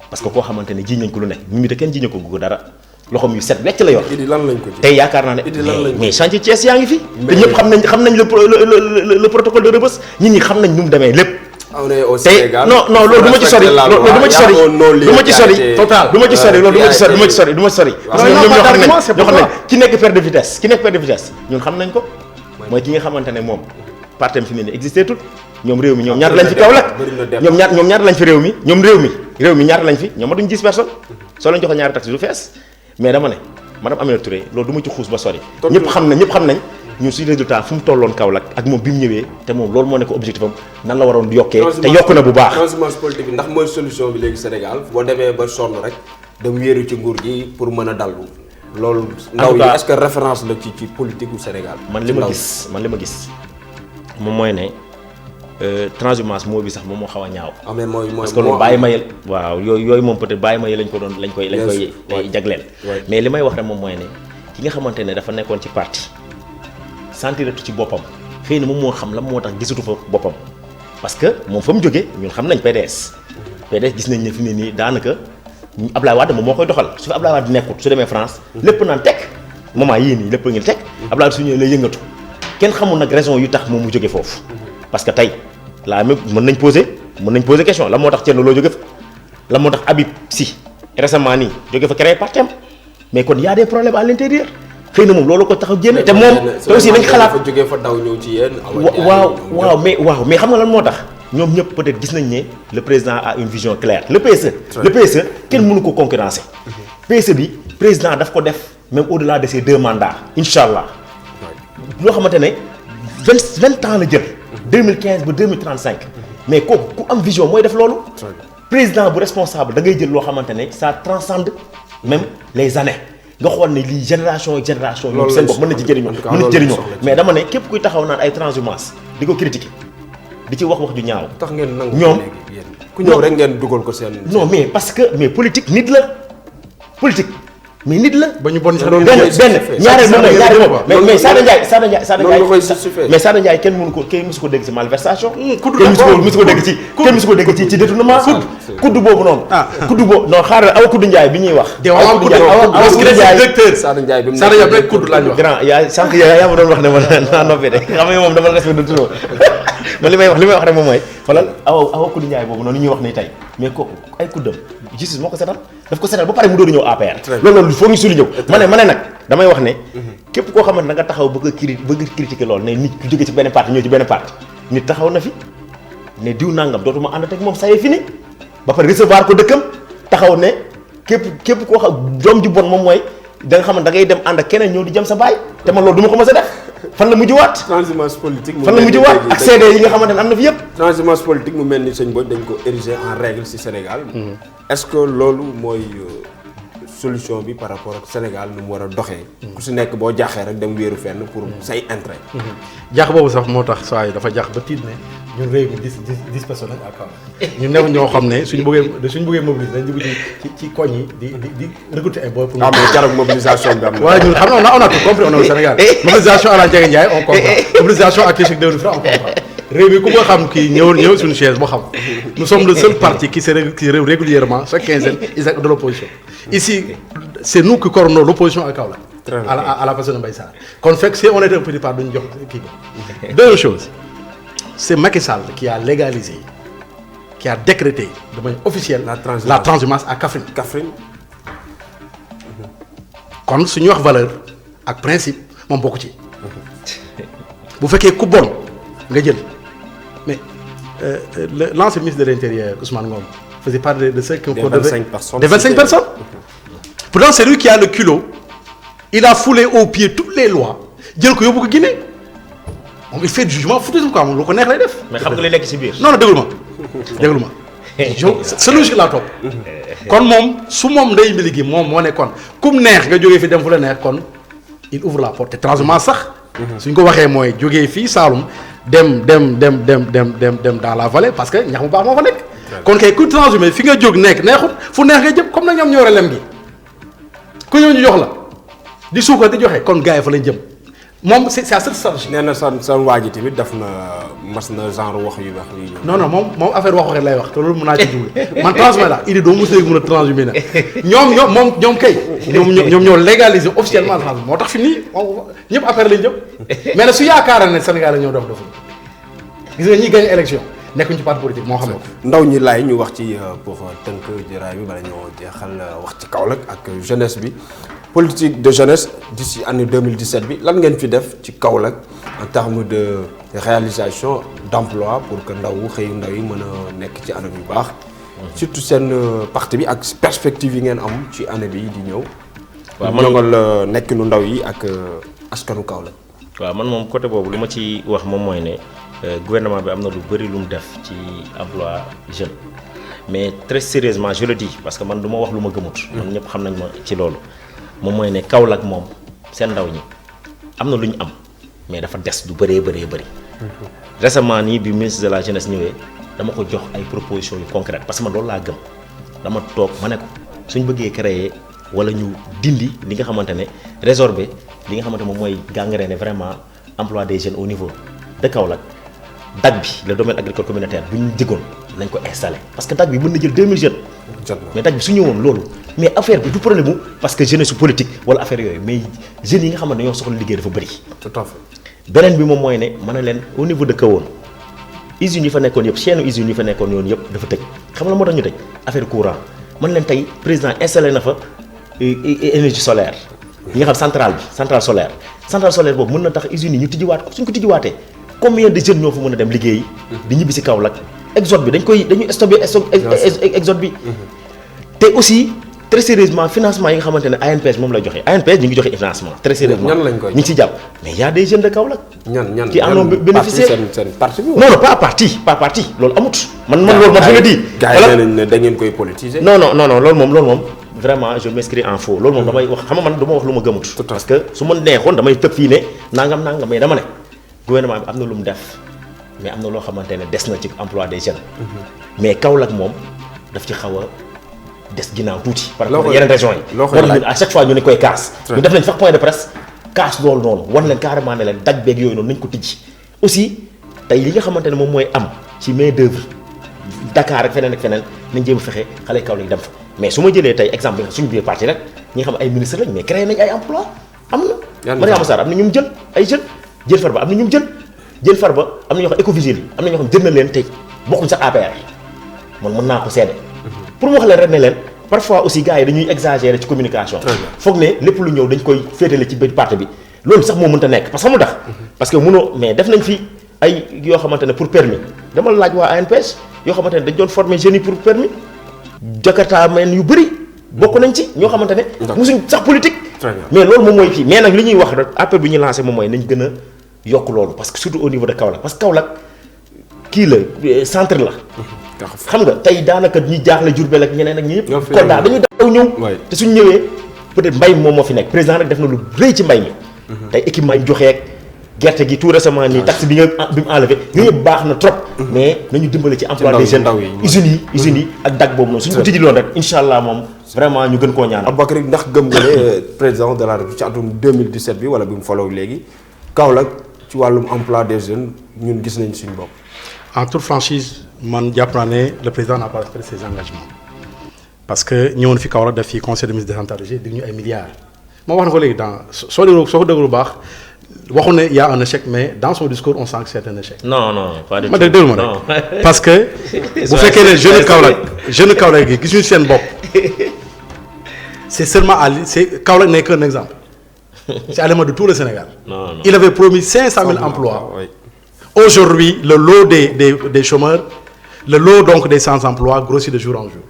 parce que koo xamante ne jiiñ nañ ko lu ne Mimi de kenn jiiñu ko dara loxoom yu set wecc la yor. Idi lan lañ ko ci. tey yaakaar naa ne Idi lan lañ ko mais chantier Thiès yaa ngi fi. te ñëpp xam nañ le protocole de Rebeuss nit ñi xam nañ nu mu demee lépp. on est au tey Sénégal. non loolu du ma ci sori loolu du ma ci sori du ma ci sori total du ma ci sori loolu du ma ci sori parce que ñoom ñoo xam nañ ki nekk perte de vitesse ñun xam nañ ko mooy ki nga xamante ne moom partem fi ne ni existé tout ñoom réew mi ñoom ñaata lañ fi Kaolack ñoom ñaata lañ fi réew mi ñaata lañ fi ñoom ma duñ 10 personnes soo lañ joxe ñaari taxi du fees mais dama ne madame Aminata Touré loolu du ma ci xuus ba sori ñëpp xam nañ ñun suñu résultat fu mu tolloon Kaolack ak moom bi mu ñëwee te moom loolu moo nekk objectif am nan la waroon yokkee te yokk na bu baax transhumance politique bi ndax mooy solution bi léegi Sénégal boo demee ba sonn rek dem wéeru ci nguur gi pour mën a dallu loolu ndaw yi est-ce que référence la ci politique u Sénégal man li ma gis moom mooy ne transhumance moo bi sax moom moo xaw a ñaaw parce que loolu bàyyi mayel waaw yooyu moom peut-être bàyyi mayel lañ koy jagleel mais li may wax rek moom mooy ne ki nga xamante ne dafa nekkoon ci parti sentiratu ci boppam xëy na moom moo xam lan moo tax gisatu fa boppam parce que moom fa mu jógee ñun xam nañ PDS gis nañ ne fi ne nii daanaka Ablaye Wade moom moo koy doxal su fi Ablaye Wade nekkut su demee France lépp naan teg moment yii nii lépp a ngi teg Ablaye Wade su ñëwee lay yëngatu kenn xamul nag raison yu tax moom mu jógee foofu parce que tey la même mën nañ poser question lan moo tax Thierno Lo jóge fa lan moo tax Habib Sy récemment nii jóge fa créé parti am mais kon y a des problèmes à l'intérieur xëy na moom loolu ko tax a génne te moom te aussi nañ xalaat fa jógee fa daw ñëw ci yéen waaw mais xam nga lan moo tax ñoom ñëpp peut-être gis nañ ne le président a une vision claire le PSE kenn mënu ko concurrencer PSE bi président daf ko def même au-delà de ces 2 mandats incha allah loo xamante ne 20 ans la jël 2015 ba 2035 mais kooku ku am vision mooy def loolu président bu responsable da ngay jël loo xamante ne ça transcende même les années nga xool ne lii génération ñoom seen bopp mën na ci jëriñoo mais dama ne képp kuy taxaw naan ay transhumance di ko critiquer di ci wax ju ñaaw tax ngeen nangu ñoom ku ñëw rek ngeen dugal ko seen non mais parce que mais politique nit la ba ñu bon sax doon benn ñaareel moom mais Sada Ndiaye kenn mësu ko dégg ci malversation kenn mësu ko dégg ci détournement kudd boobu noonu kudd boobu non xaaral awa kudd Ndiaye bi ñuy wax Sada Ndiaye bi kudd lañ wax grand yaa sànq yaa ma doon wax ne ma naa noppi de xam nga moom dama respecté trop man li may wax rek moom mooy xoolal awa kudd Ndiaye boobu noonu ñuy wax ni tey mais kooku ay kuddam justice moo ko setal daf ko setal ba pare mu doon ñëw APR loolu foo ngi suli ñëw ma ne nag damay wax ne képp koo xamante da nga taxaw bëgg critiquer loolu ne nit ku jóge ci benn parti ñëw ci benn parti nit taxaw na fi ne diw nangam dootuma ànd ak moom ça y est fini ba pare recevoir ko dëkkam taxaw ne képp koo xam doom ju bon moom mooy da nga xamante da ngay dem ànd ak keneen ñëw di jëm sa baay te man loolu du ma ko mës a def fan la mujjwaat transhumance politique ak CD yi nga xamante ne am na fi yëpp transhumance politique mu mel ni sëñ Mbodj dañ ko ériger en règle ci Sénégal est-ce que loolu mooy solution bi par rapport ak Sénégal nu mu war a doxee ku si nekk boo jaaxee rek dem wéeru fenn pour say intérêt jaax boobu sax moo tax saa yi dafa jaax ba tiit ne ñun réew mi 10 personnes ak Kaolack ñu new ñoo xam ne suñu bëggee mobiliser dañ dugg ci koñ yi di recruter ay boy pour mais jarog mobilisation bi am na waaye ñun xam na on a tout compris on est au Sénégal mobilisation à la Ndiaga Ndiaye on comprend mobilisation à Kéchik 2000 francs on comprend réew mi ku ko xam kii ñëw suñu chaise boo xam nous sommes le seul parti qui se régulièrement chaque quinzaine de l'opposition ici c'est nous qui coordonnons l'opposition à Kaolack à la personne de Mbaye Sarr kon fekk si on était un petit part duñu jox kii ko deuxième chose c'est Macky Sall qui a légalisé qui a décrété de manière officielle la transhumance à Kaffrine kon suñuy wax valeur ak principe moom bokku ci bu fekkee ku bon nga jël mais l'ancien ministre de l'Intérieur Ousmane Ngom faisait partie de ceux qui ont des 25 personnes. Pourtant c'est lui qui a le culot il a foulé au pied toutes les lois jël ko yóbbu ko Guinée moom il fait du jugement foutu quoi moom lu ko neex lay def. mais xam nga li nekk ci biir. non déglu ma c'est logique laa topp kon moom su moom ndey mbili gi moom moo ne kon kum neex nga jógee fi dem fu la neex kon il ouvre la porte te transhumance sax. suñ ko waxee mooy jógee fii Saloum dem dans la vallée parce que ñax mu baax moo fa nekk. kon kay ku transhumé fi nga jóg nekk neexut fu neex nga jëm comme nag ñoom ñoo lem gi ku ñëw ñu jox la di suukar di joxe kon gars yi fa lañ jëm moom c'est sa seule stratégie. nee na sa waa ji tamit daf na mas na genre wax yu wax yu non moom affaire wax lay wax te loolu mën naa ci jublu man transmet la idée doo mos a mën a transhumé na ñoom kay. ñoom ñoo légaliser officiellement le transhumance moo tax fi nii ñëpp affaire lañ jëm mais nag su yaakaar ne Sénégal la ñoo dof gis nga ñi gagné élection nekkuñ ci parti politique moo xam ne ko. ndaw ñi laay ñu wax ci pour tënk jëraay bi bala ñoo jeexal wax ci Kaolack ak jeunesse bi politique de jeunesse d'ici année 2017 bi lan ngeen fi def ci Kaolack en termes de réalisation d'emploi pour que ndaw xëyu ndaw yi mën a nekk ci anam yu baax. surtout seen parti bi ak perspective yi ngeen am ci année bi di ñëw. waaw man nga nekkinu ndaw yi ak askanu Kaolack. waaw man moom côté boobu lu ma ci wax moom mooy ne. Gouvernement bi am na lu bëri lu mu def ci emploi jeune mais très sérieusement je le dis parce que man du ma wax lu ma gëmut. man ñëpp xam nañ ma ci loolu. moom mooy ne Kaolack moom seen ndaw ñi am na lu ñu am mais dafa des du bëree bëri. récemment nii bi ministre de la jeunesse ñëwee dama ko jox ay propositions yu concrètes parce que man loolu laa gëm dama toog ma ne ko suñ bëggee créer wala ñu dindi li nga xamante ne résorber li nga xamante moom mooy gangréner vraiment emploi des jeunes au niveau de Kaolack. DAC bi le domaine agricole communautaire bu ñu digoon nañ ko installé parce que DAC bi mën na jël 2000 jeunes. mais DAC bi su ñëwoon loolu mais affaire bi du problème mu parce que jeunesse su politique wala affaire yooyu mais jeunes yi nga xamante ne ñoo soxla liggéey dafa bëri. tout à fait beneen bi moom mooy ne mën na leen au niveau de Kahone usines yi fa nekkoon yëpp chaîne usines yi fa nekkoon yoon yëpp dafa tëj xam nga moo tax ñu tëj affaire courant mën leen tey président installé na fa énergie solaire yi nga xam centrale solaire boobu mën na tax usines yi ñu tijjiwaat ko suñ ko tijjiwaatee. combien de jeunes ñoo fa mën a dem liggéeyi. di ñibbi si Kaolack exode bi dañuy stocké exode bi. te aussi très sérieusement financement yi nga xamante ne ANPEJ moom lay joxe ANPEJ ñu ngi joxe financement. très sérieusement ñan lañ koy ñu ngi ciy jàpp mais y a des jeunes de Kaolack. ñan qui en ont bénéficié seen parti bi. non pas parti loolu amut. man loolu man je le dis. gars yi nee nañ ne da ngeen koy politiser. non loolu moom vraiment je m'inscris en faux loolu moom damay wax xam nga man du ma wax lu ma gëmut. parce que su ma neexoon damay tëb fii ne nangam mais dama ne. gouvernement bi am na lu mu def mais am na loo xamante ne des na ci emploi des jeunes. mais Kaolack moom daf ci xaw a des ginnaaw tuuti. par rapport yeneen régions yi. loo koy laaj à chaque fois ñu ne koy kaas. ñu def nañ sax point de presse kaas loolu noonu wan leen carrément ne leen daj beeg yooyu noonu nañ ko tijji. aussi tey li nga xamante ne moom mooy am ci main d'œuvre Dakar ak feneen nañ jéem a fexe xale Kaolack yi dem fa mais su ma jëlee tey exemple bi suñu biir parti rek ñi nga xam ay ministre lañ mais créé nañ ay emploi am na. Mariama Sarr am na ñu mu jël ay jeunes. jël farba am na ñu mu jël farba am na ñoo xam Ecovigile yi am na ñoo xam jël na leen tey bokkuñ sax APR man mën naa ko seede pour mu wax leen rek ne leen parfois aussi gars yi dañuy exagérer ci communication foog ne lépp lu ñëw dañ koy féetale ci biir parti bi loolu sax moo mënta nekk parce que xamul tax parce que mënoo mais def nañ fi ay yoo xamante ne pour permis dama laaj waa ANPEJ yoo xamante ne dañ doon former jeunes yi pour permis Jakarta men yu bëri bokk nañ ci ñoo xamante ne musuñ sax politique mais loolu moom mooy kii mais nag li ñuy wax rek appel bi ñu lancé moom mooy nañ gën a yokk loolu parce que surtout au niveau de Kaolack parce que Kaolack kii la centre la. xam nga tey daanaka ñi jaaxle Diourbel ak ñeneen ak ñi yëpp. Kolda dañuy daw ñëw. te suñ ñëwee peut-être mbay mi moom moo fi nekk président nag def na lu rëy ci mbay mi. tey équipement yi joxeek gerte gi tout récemment nii taxe bi mu enlevé yooyu yëpp baax na trop. mais nañu dimbale ci emploi des jeunes usines yi ak dag boobu noonu suñ ko tijji loon rek incha allah moom vraiment ñu gën koo ñaan. Aboubacry ndax gëm nga ne président de la République ci atum 2017 bi wala bi mu follow léegi Kaolack ci wàllum emploi des jeunes ñun gis nañ suñu bopp. En toute franchise man jàpp naa ne le président n'a pas respecté ses engagements parce que ñëwoon fi Kaolack def fi conseil de ministre décentralisé dig ñu ay milliards moo wax na ko léegi dans soo ko déglu baax waxu ne y a un échec mais dans son discours on sent que c'est un échec. non pas du tout ma déglu ma rek parce que bu fekkee ne jeune Kaolack yi gisuñu seen bopp c'est seulement c'est Kaolack n'est qu'un exemple c'est à l'échelle de tout le Sénégal. non il avait promis 500 000 emplois. Aujourd'hui, le lot des chômeurs, le lot donc des sans-emploi grossit de jour en jour.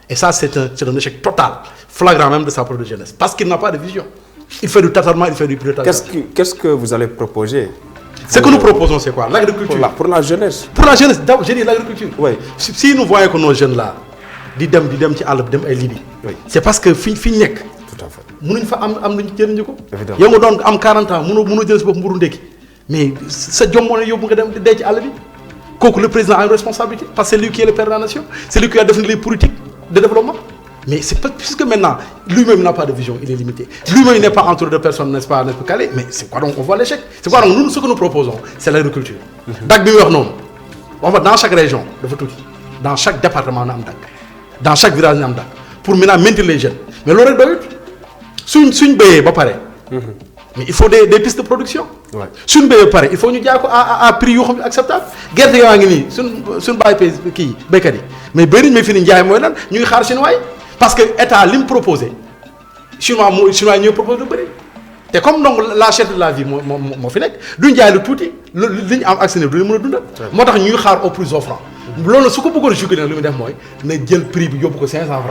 Et ça, c'est un échec total, flagrant même de sa propre jeunesse. Parce qu'il n'a pas de vision. Il fait du tâtonnement, il fait du pilotage. Qu'est-ce que vous allez proposer? Ce que nous proposons, c'est quoi? L'agriculture. Pour la jeunesse. Pour la jeunesse, j'ai dit l'agriculture. Oui. Si nous voyons que nos jeunes là, di dem ci àll bi dem ay Libye. Oui. C'est parce que fi ñu nekk. Tout à fait. mënuñ fa am luñ jëriñu ko. Évidemment. yow nga doon am 40 ans mënoo jël si bopp mburu ndékki mais sa jom moo ne yóbbu nga dem dee ci àll bi kooku le président a une responsabilité parce que c'est lui qui est le père de la nation c'est lui qui a défini les politiques de développement Mais c'est pas puisque maintenant lui-même n'a pas de vision, il est limité. Lui-même n'est pas entouré de personnes, n'est-ce pas calées. Mais c'est quoi donc on voit l'échec. C'est quoi donc nous ce que nous proposons, c'est l'agriculture. DAC bi wax non. Dans chaque région, dans chaque département on a un DAC. Dans chaque village on a un DAC. Pour maintenant maintenir les jeunes. Mais le reste doyut. Suñ béyee ba pare. Mais il faut des pistes de production. Suñ béyee ba pare il faut ñu jaay ko à prix yoo xam ne acceptable. Gerte yaa ngi nii suñ bàyyi kii béykat yi mais béy nañ mais fi ni njaay mooy lan ñu ngi xaar chinois yi parce que état li mu proposé chinois ñooy proposé lu bëri. te comme donc la cherté de la vie moo fi nekk duñ jaay lu tuuti li ñu am accès ne du ñu mën a dundal. moo tax ñuy xaar au plus offrant. loolu su ko bëggoon a juguler nag li muy def mooy na jël prix bi yóbbu ko 500 francs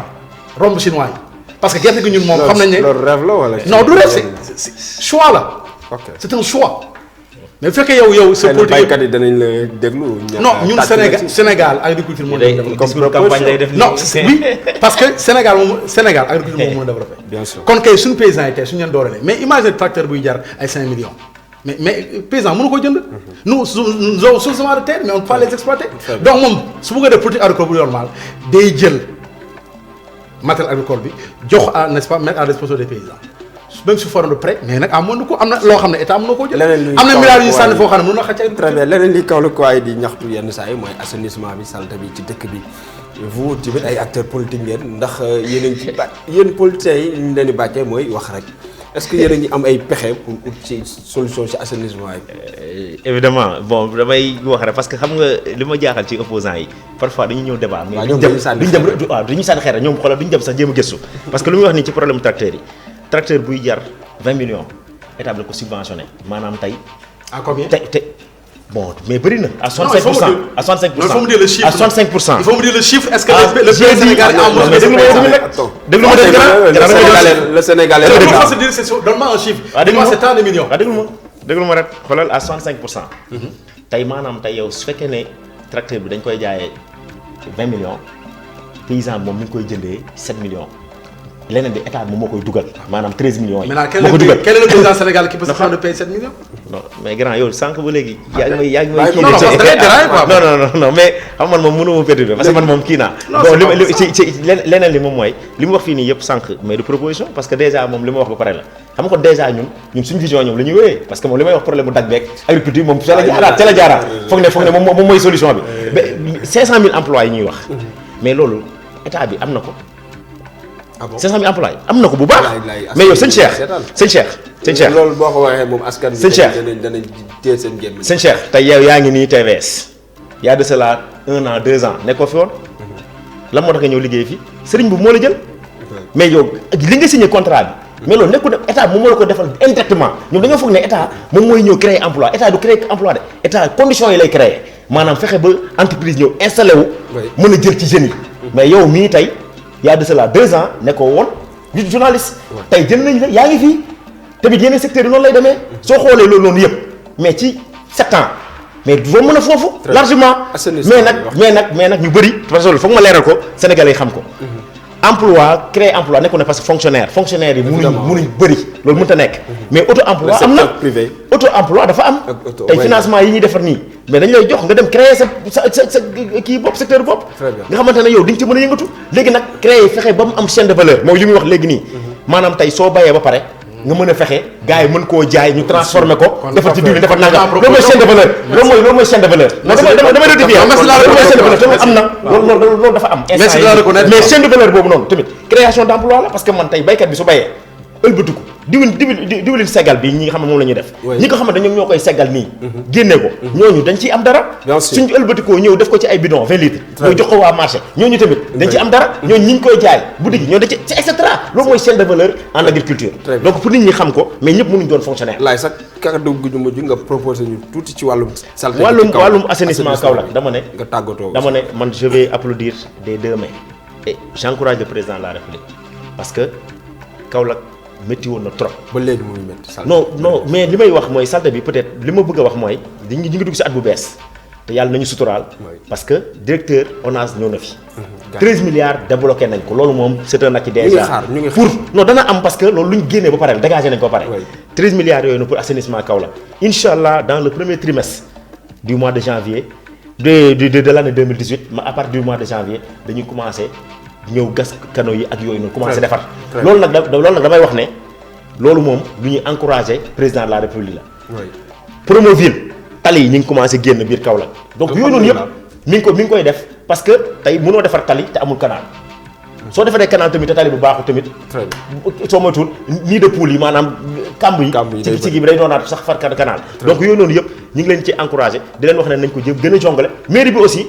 romb chinois yi. parce que gerte gi ñun moom xam nañ ne loolu rêve la wala. non du rêve c'est choix la. ok c'est un choix. mais bu fekkee yow sa politique baykat yi danañ la déglu. non ñun Sénégal agriculture moo ñu comme campagne lay def non oui parce que Sénégal agriculture moo mën a développé. bien sûr kon kay suñu paysans yi tey suñu leen dooralee mais imagine tracteur buy jar ay 5 millions mais paysan mënu ko jënd. nous suffisamment de terre mais on peut pas les exploiter. donc moom su bëggee def politique agricole bu normal day jël matériel agricole bi jox n'est-ce pas mettre à disposition des paysans. même sous forme de prêt mais nag amoon ko am na loo xam ne état am na koo jël. am na milliards yu ñu sànni foo xam ne mën na xëcc. très bien leneen li kaw la ko ay di ñaxtu yenn saa yi mooy assainissement bi salte bi ci dëkk bi vous tamit ay acteurs politiques ngeen ndax yéen a ngi ci yéen politiciens yi ñu leen di bàccee mooy wax rek est-ce que yéen a ngi am ay pexe pour ut ci solution ci assainissement yi. évidemment bon damay wax rek parce que xam nga li ma jaaxal ci opposants yi parfois dañuy ñëw débat. mais duñu sànni xeer ñoom xoolal duñu dem sax jéem a gëstu parce que lu muy wax nii ci problème tracteurs yi. tracteur buy jar 20 millions état bi la ko subventionné maanaam tey. à combien bon mais bëri na. à 65% à 65%. il faut me dire le chiffre à 65%. il faut me dire le chiffre est-ce que le Sénégal déglu le Sénégalais donne-moi un chiffre. dis-moi c'est tant de millions. déglu ma rek xoolal à 65%. tey maanaam tey yow su fekkee ne tracteur bi dañ koy jaayee 20 millions paysan bi moom mi ngi koy jëndee 7 millions. leneen di état moom moo koy dugal maanaam 13 millions yi. moo ko dugal quel est le président Sénégal qui peut se faire de payer 7 millions. non mais grand yow sànq ba léegi. yaa ngi may non mais xam man moom mënu ma perturber parce que man moom kii naa. bon li ci leneen li moom mooy li mu wax fii nii yëpp sànq mais de proposition parce que déjà moom li ma wax ba pare la xam nga ko déjà ñun suñu vision ñoom la ñuy wéyee parce que moom li may wax problème bu dag beeg agriculture moom ca la jaaraat foog ne moom mooy solution bi ba 500 000 emplois yi ñuy wax mais loolu état bi am na ko. 500 000 emplois am na ko bu baax mais yow sëñ Cheikh loolu boo ko waxee moom askan bi sëñ Cheikh danañ téye seen gémmiñ. sëñ Cheikh tey yow yaa ngi nii TVS y a de cela 1 an 2 ans nekkoo fi woon lan moo tax nga ñëw liggéey fii sëriñ bu moo la jël mais yow li nga signé contrat bi mais loolu nekku de état moom moo la ko defal indirectement ñoom dañoo foog ne état moom mooy ñëw créer emploi état du créer emploi de état conditions yi lay créer maanaam fexe ba entreprise ñëw installé wu mën a jël ci jeunes yi mais yow mii tey y a de cela 2 ans nekkoo woon nit journaliste tey jël nañ la yaa ngi fii tamit yeneen secteurs yi noonu lay demee soo xoolee loolu noonu yëpp mais ci 7 ans mais doo mën a foofu largement mais nag ñu bëri parce que foog ma leeral ko Sénégalais yi xam ko emploi créer emploi nekku ne parce que fonctionnaire yi mënuñ bëri loolu mënut a nekk mais auto emploi am na auto emploi dafa am tey financement yi ñuy defar nii mais dañ lay jox nga dem créer sa kii bopp secteur bopp nga xamante ne yow di nga ci mën a yëngatu léegi nag créer fexe ba mu am chaîne de valeur mooy li muy wax léegi nii maanaam tey soo bayee ba pare nga mën a fexe gars yi mën koo jaay ñu transformer ko defar ci diwlin defar nangam loolu mooy chaîne de valeur loolu mooy chaîne de valeur damay rectifier loolu mooy chaîne de valeur tamit am na loolu dafa am mais chaîne de valeur boobu noonu tamit création d'emploi la parce que man tey baykat bi su bayee ëlbatiku diwlin seggal bi ñi nga xam ne moom la ñuy def ñi nga xam ne ñoom ñoo koy seggal nii génne ko ñooñu dañ ciy am dara suñu ëlbatikoo ñëw def ko ci ay bidon 20 litres ñoo jox ko waa marché ñooñu tamit dañ ci am dara ñooñu ñi ngi koy jaay boutique yi ñoo dañ ci et cetera loolu mooy chaîne de valeur en agriculture donc pour nit ñi xam ko mais ñëpp mënuñ doon fonctionnaire laay sax kàddu gu mujj nga proposé ñu tuuti ci wàllum salte wàllum assainissement Kaolack dama ne nga tàggatoo dama ne man je vais applaudir des 2 mains et j'encourage le président de la République parce que Kaolack métti woon na trop. ba léegi muy métti salte non mais li may wax mooy salte bi peut-être li ma bëgg a wax mooy ñu ngi dugg si at bu bees te yàlla nañu suturaal. parce que directeur ONAS ñëw na fi. 13 milliards débloqué nañ ko loolu moom c'est un acquis déjà. ñu ngi xaar pour non dana am parce que loolu lu ñu génnee ba pare dégagé nañ ko ba pare. 13 milliards yooyu na pour assainissement Kaolack incha allah dans le premier trimestre du mois de janvier de l'année 2018 à partir du mois de janvier dañuy commencer ñëw gas canaux yi ak yooyu noonu commencé defar loolu nag damay wax ne loolu moom lu ñuy encouragé président de la république la Promoville tali yi ñu ngi commencé génn biir Kaolack donc yooyu noonu yëpp mi ngi koy def parce que tey mënoo defar tali te amul canal soo defaree canal tamit te tali bu baaxul tamit soo moytuwul nii de poule yi maanaam kamb yi ci gi bi day doonaat sax far canal donc yooyu noonu yëpp ñu ngi leen ci encouragé di leen wax ne nañ ko jëm gën a jongale mairie bi aussi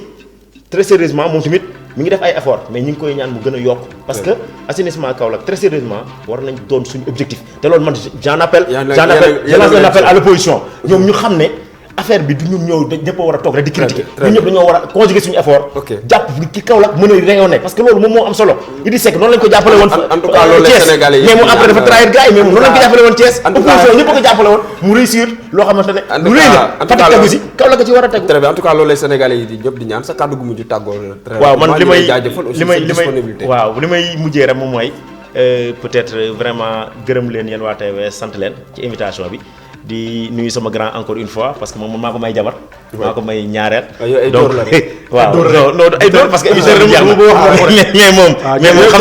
très sérieusement moom tamit mi ngi def ay effort mais ñu ngi koy ñaan mu gën a yokk parce que assainissement Kaolack très sérieusement war nañ doon suñu objectif te loolu man j'en appelle à l'opposition ñoom ñu xam ne affaire bi du ñun ñëw ñëpp a war a toog rek di critiquer ñun ñëpp dañoo war a conjuguer suñu effort jàpp ki Kaolack mën a rayonner parce que loolu moom moo am solo Idi Seck noonu lañ ko jàppale woon en tout cas loolu Sénégalais yi mais moom après dafa trahir gars yi mais moom noonu lañ ko jàppale woon Thiès opposition ñëpp a ko jàppale woon mu réussir loo xamante ne lu rëy la Fatick tegu si Kaolack a ci war a tegu très bien en tout cas loolu lay Sénégalais yi di ñëpp di ñaan sa kàddu gu mujj tàggoo waaw man li may mujjee rek moom mooy peut-être vraiment gërëm leen yéen waa TVS sant leen ci invitation bi di nuyu sama grand encore une fois parce que moom maa ko may jabar maa ko may ñaareel donc waaw non ay door parce que émission bi jeex na mais moom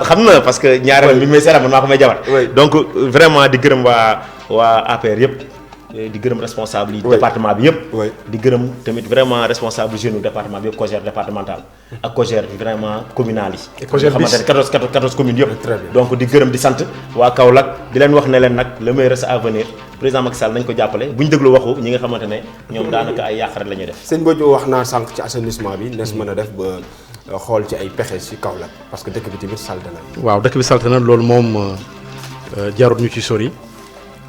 xam na parce que ñaareel bi may seera man maa ko may jabar donc vraiment di gërëm waa APR yëpp di gërëm responsable yi département bi yëpp di gërëm tamit vraiment responsable jeune département bi yëpp COJER départemental ak COJER vraiment communal yi xamante ne 14 communes yëpp donc di gërëm di sant waa Kaolack di leen wax ne leen nag le meilleur reste à venir président Macky Sall nañ ko jàppale bu ñu déglu waxu ñi nga xamante ne ñoom daanaka ay yàq rek la ñuy def sëñ Bodio wax naa sànq ci assainissement bi nes mën a def ba xool ci ay pexe ci Kaolack parce que dëkk bi tamit salte na waaw dëkk bi salte na loolu moom jarut ñu ci sori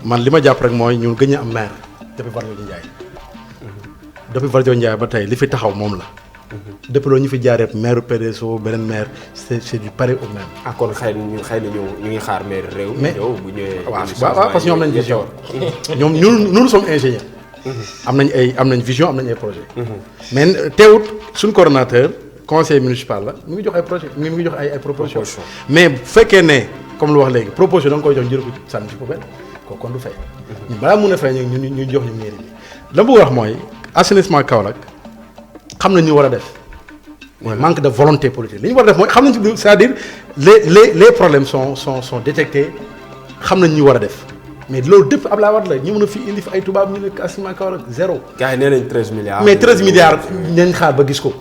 man li ma jàpp rek mooy ñun gën a am maire depuis Valdiodio Ndiaye depuis Valdiodio Ndiaye ba tey li fi taxaw moom la depuis loolu ñu fi jaaree maire PDSO beneen maire c'est du pareil au même. ah kon xëy na ñu ngi xaar maire réew. mais bu ñëwee. waaw parce que ñoom am nañ vision. ñoom nous sommes ingénieurs. am nañ vision am nañ ay projet mais teewut suñ coordonnateur conseil municipal la mu ngi jox ay projet mu ngi jox ay proposition mais bu fekkee ne comme lu wax léegi proposition da nga koy jox njëriñ ko sànni ci poubelle kooku kon du fay. ñu balaa mun a fay ñu jox ñu mairie bi la bëgg wax mooy assainissement Kaolack xam nañ ñu war a def. manque de volonté politique li ñu war a def mooy xam nañ ci c'est-à-dire les problèmes sont détectés xam nañ ñu war a def mais loolu depuis Abdoulaye Wade la ñu mën a fi indi fi ay tubaab ñu ne assainissement Kaolack zéro. gars yi nee nañ 13 milliards. mais 13 milliards nañ xaar ba gis ko.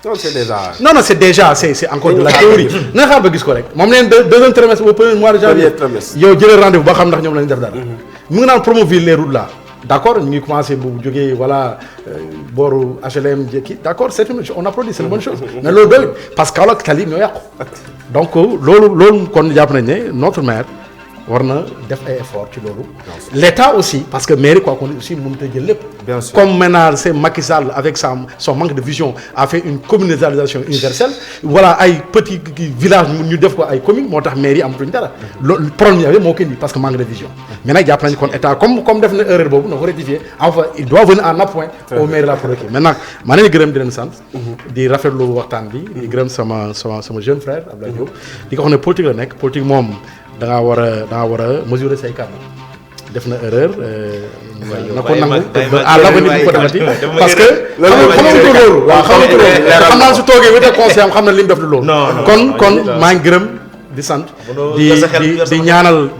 non c'est déjà. non c'est déjà c'est encore de la théorie. nañ xaar ba gis ko rek moom nee na deuxième trimestre au premier mois de janvier. yow jëlee rendez-vous ba xam ndax ñoom lañ def dara. mu ngi naan Promoville les routes là. d'accord ñu ngi commencé bu jógee voilà booru HLM kii d'accord c'est une on applaudit c'est une bonne chose mais loolu doyul parce que Kaolack tali ñoo yàqu donc loolu kon jàpp nañ ne notre maire war na def ay efforts ci loolu l'État aussi parce que mairie quoi qu'on dit aussi mënut a jël lépp comme maintenant c'est Macky Sall avec son manque de vision a fait une communautarisation universelle voilà ay petits villages ñu def ko ay communes moo tax mairie amatuñ dara loolu problème yi moo ko indi parce que manque de vision mais nag jàpp nañ kon État comme def na erreur boobu na ko rectifier enfin il doit venir en appoint au maire la pour rectifier maintenant maa leen gërëm di leen sant di rafetlu waxtaan bi di gërëm sama jeune frère Abdoulaye Diop di ko wax ne politique la nekk politique moom da ngaa war a mesurer say kàddu def na erreur na ko nangu à l'avenir bu ko defati parce que xamatu loolu waaw xamatu loolu xam naa su toogee wéte conseil am xam na li mu def lu loolu kon maa ngi gërëm di sant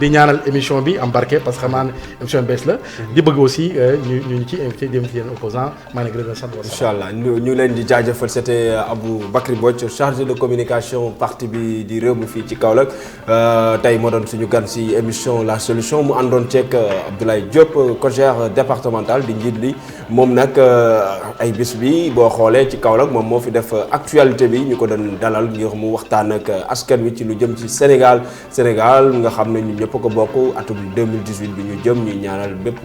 di ñaanal émission bi embarqué parce que xam naa ne émission bees la di bëgg aussi ñu ci invité di invité opposant maa ngi gërëm di sant incha allah ñu leen di jaajëfal c'était Aboubacry Mbodj chargé de communication parti bi di réew mi fii ci Kaolack tey moo doon suñu gan si émission La Solution mu àndoon ceeg Abdoulaye Diop COJER départemental di njiit li moom nag ay bis bi boo xoolee ci Kaolack moom moo fi def actualité bi ñu ko doon dalal ngir mu waxtaan ak askan wi ci lu jëm ci Sénégal nga xam ne ñun ñëpp ko bokk atum 2018 bi ñu jëm ñuy ñaanal bépp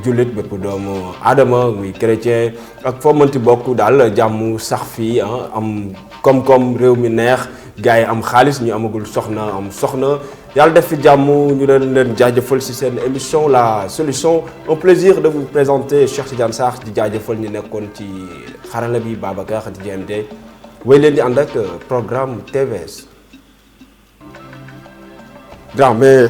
jullit bépp doomu aadama muy chrétien ak foo mënti bokk daal jàmm sax fii am koom-koom réew mi neex gars yi am xaalis ñu amagul soxna am soxna yàlla def fi jàmm ñu leen jaajëfal ci seen émission La Solution un plaisir de vous présenter Cheikh Tidiane Sarr di jaajëfal ñu nekkoon ci xarala bi Babacar di GMD way leen di ànd ak programme TVS. Mais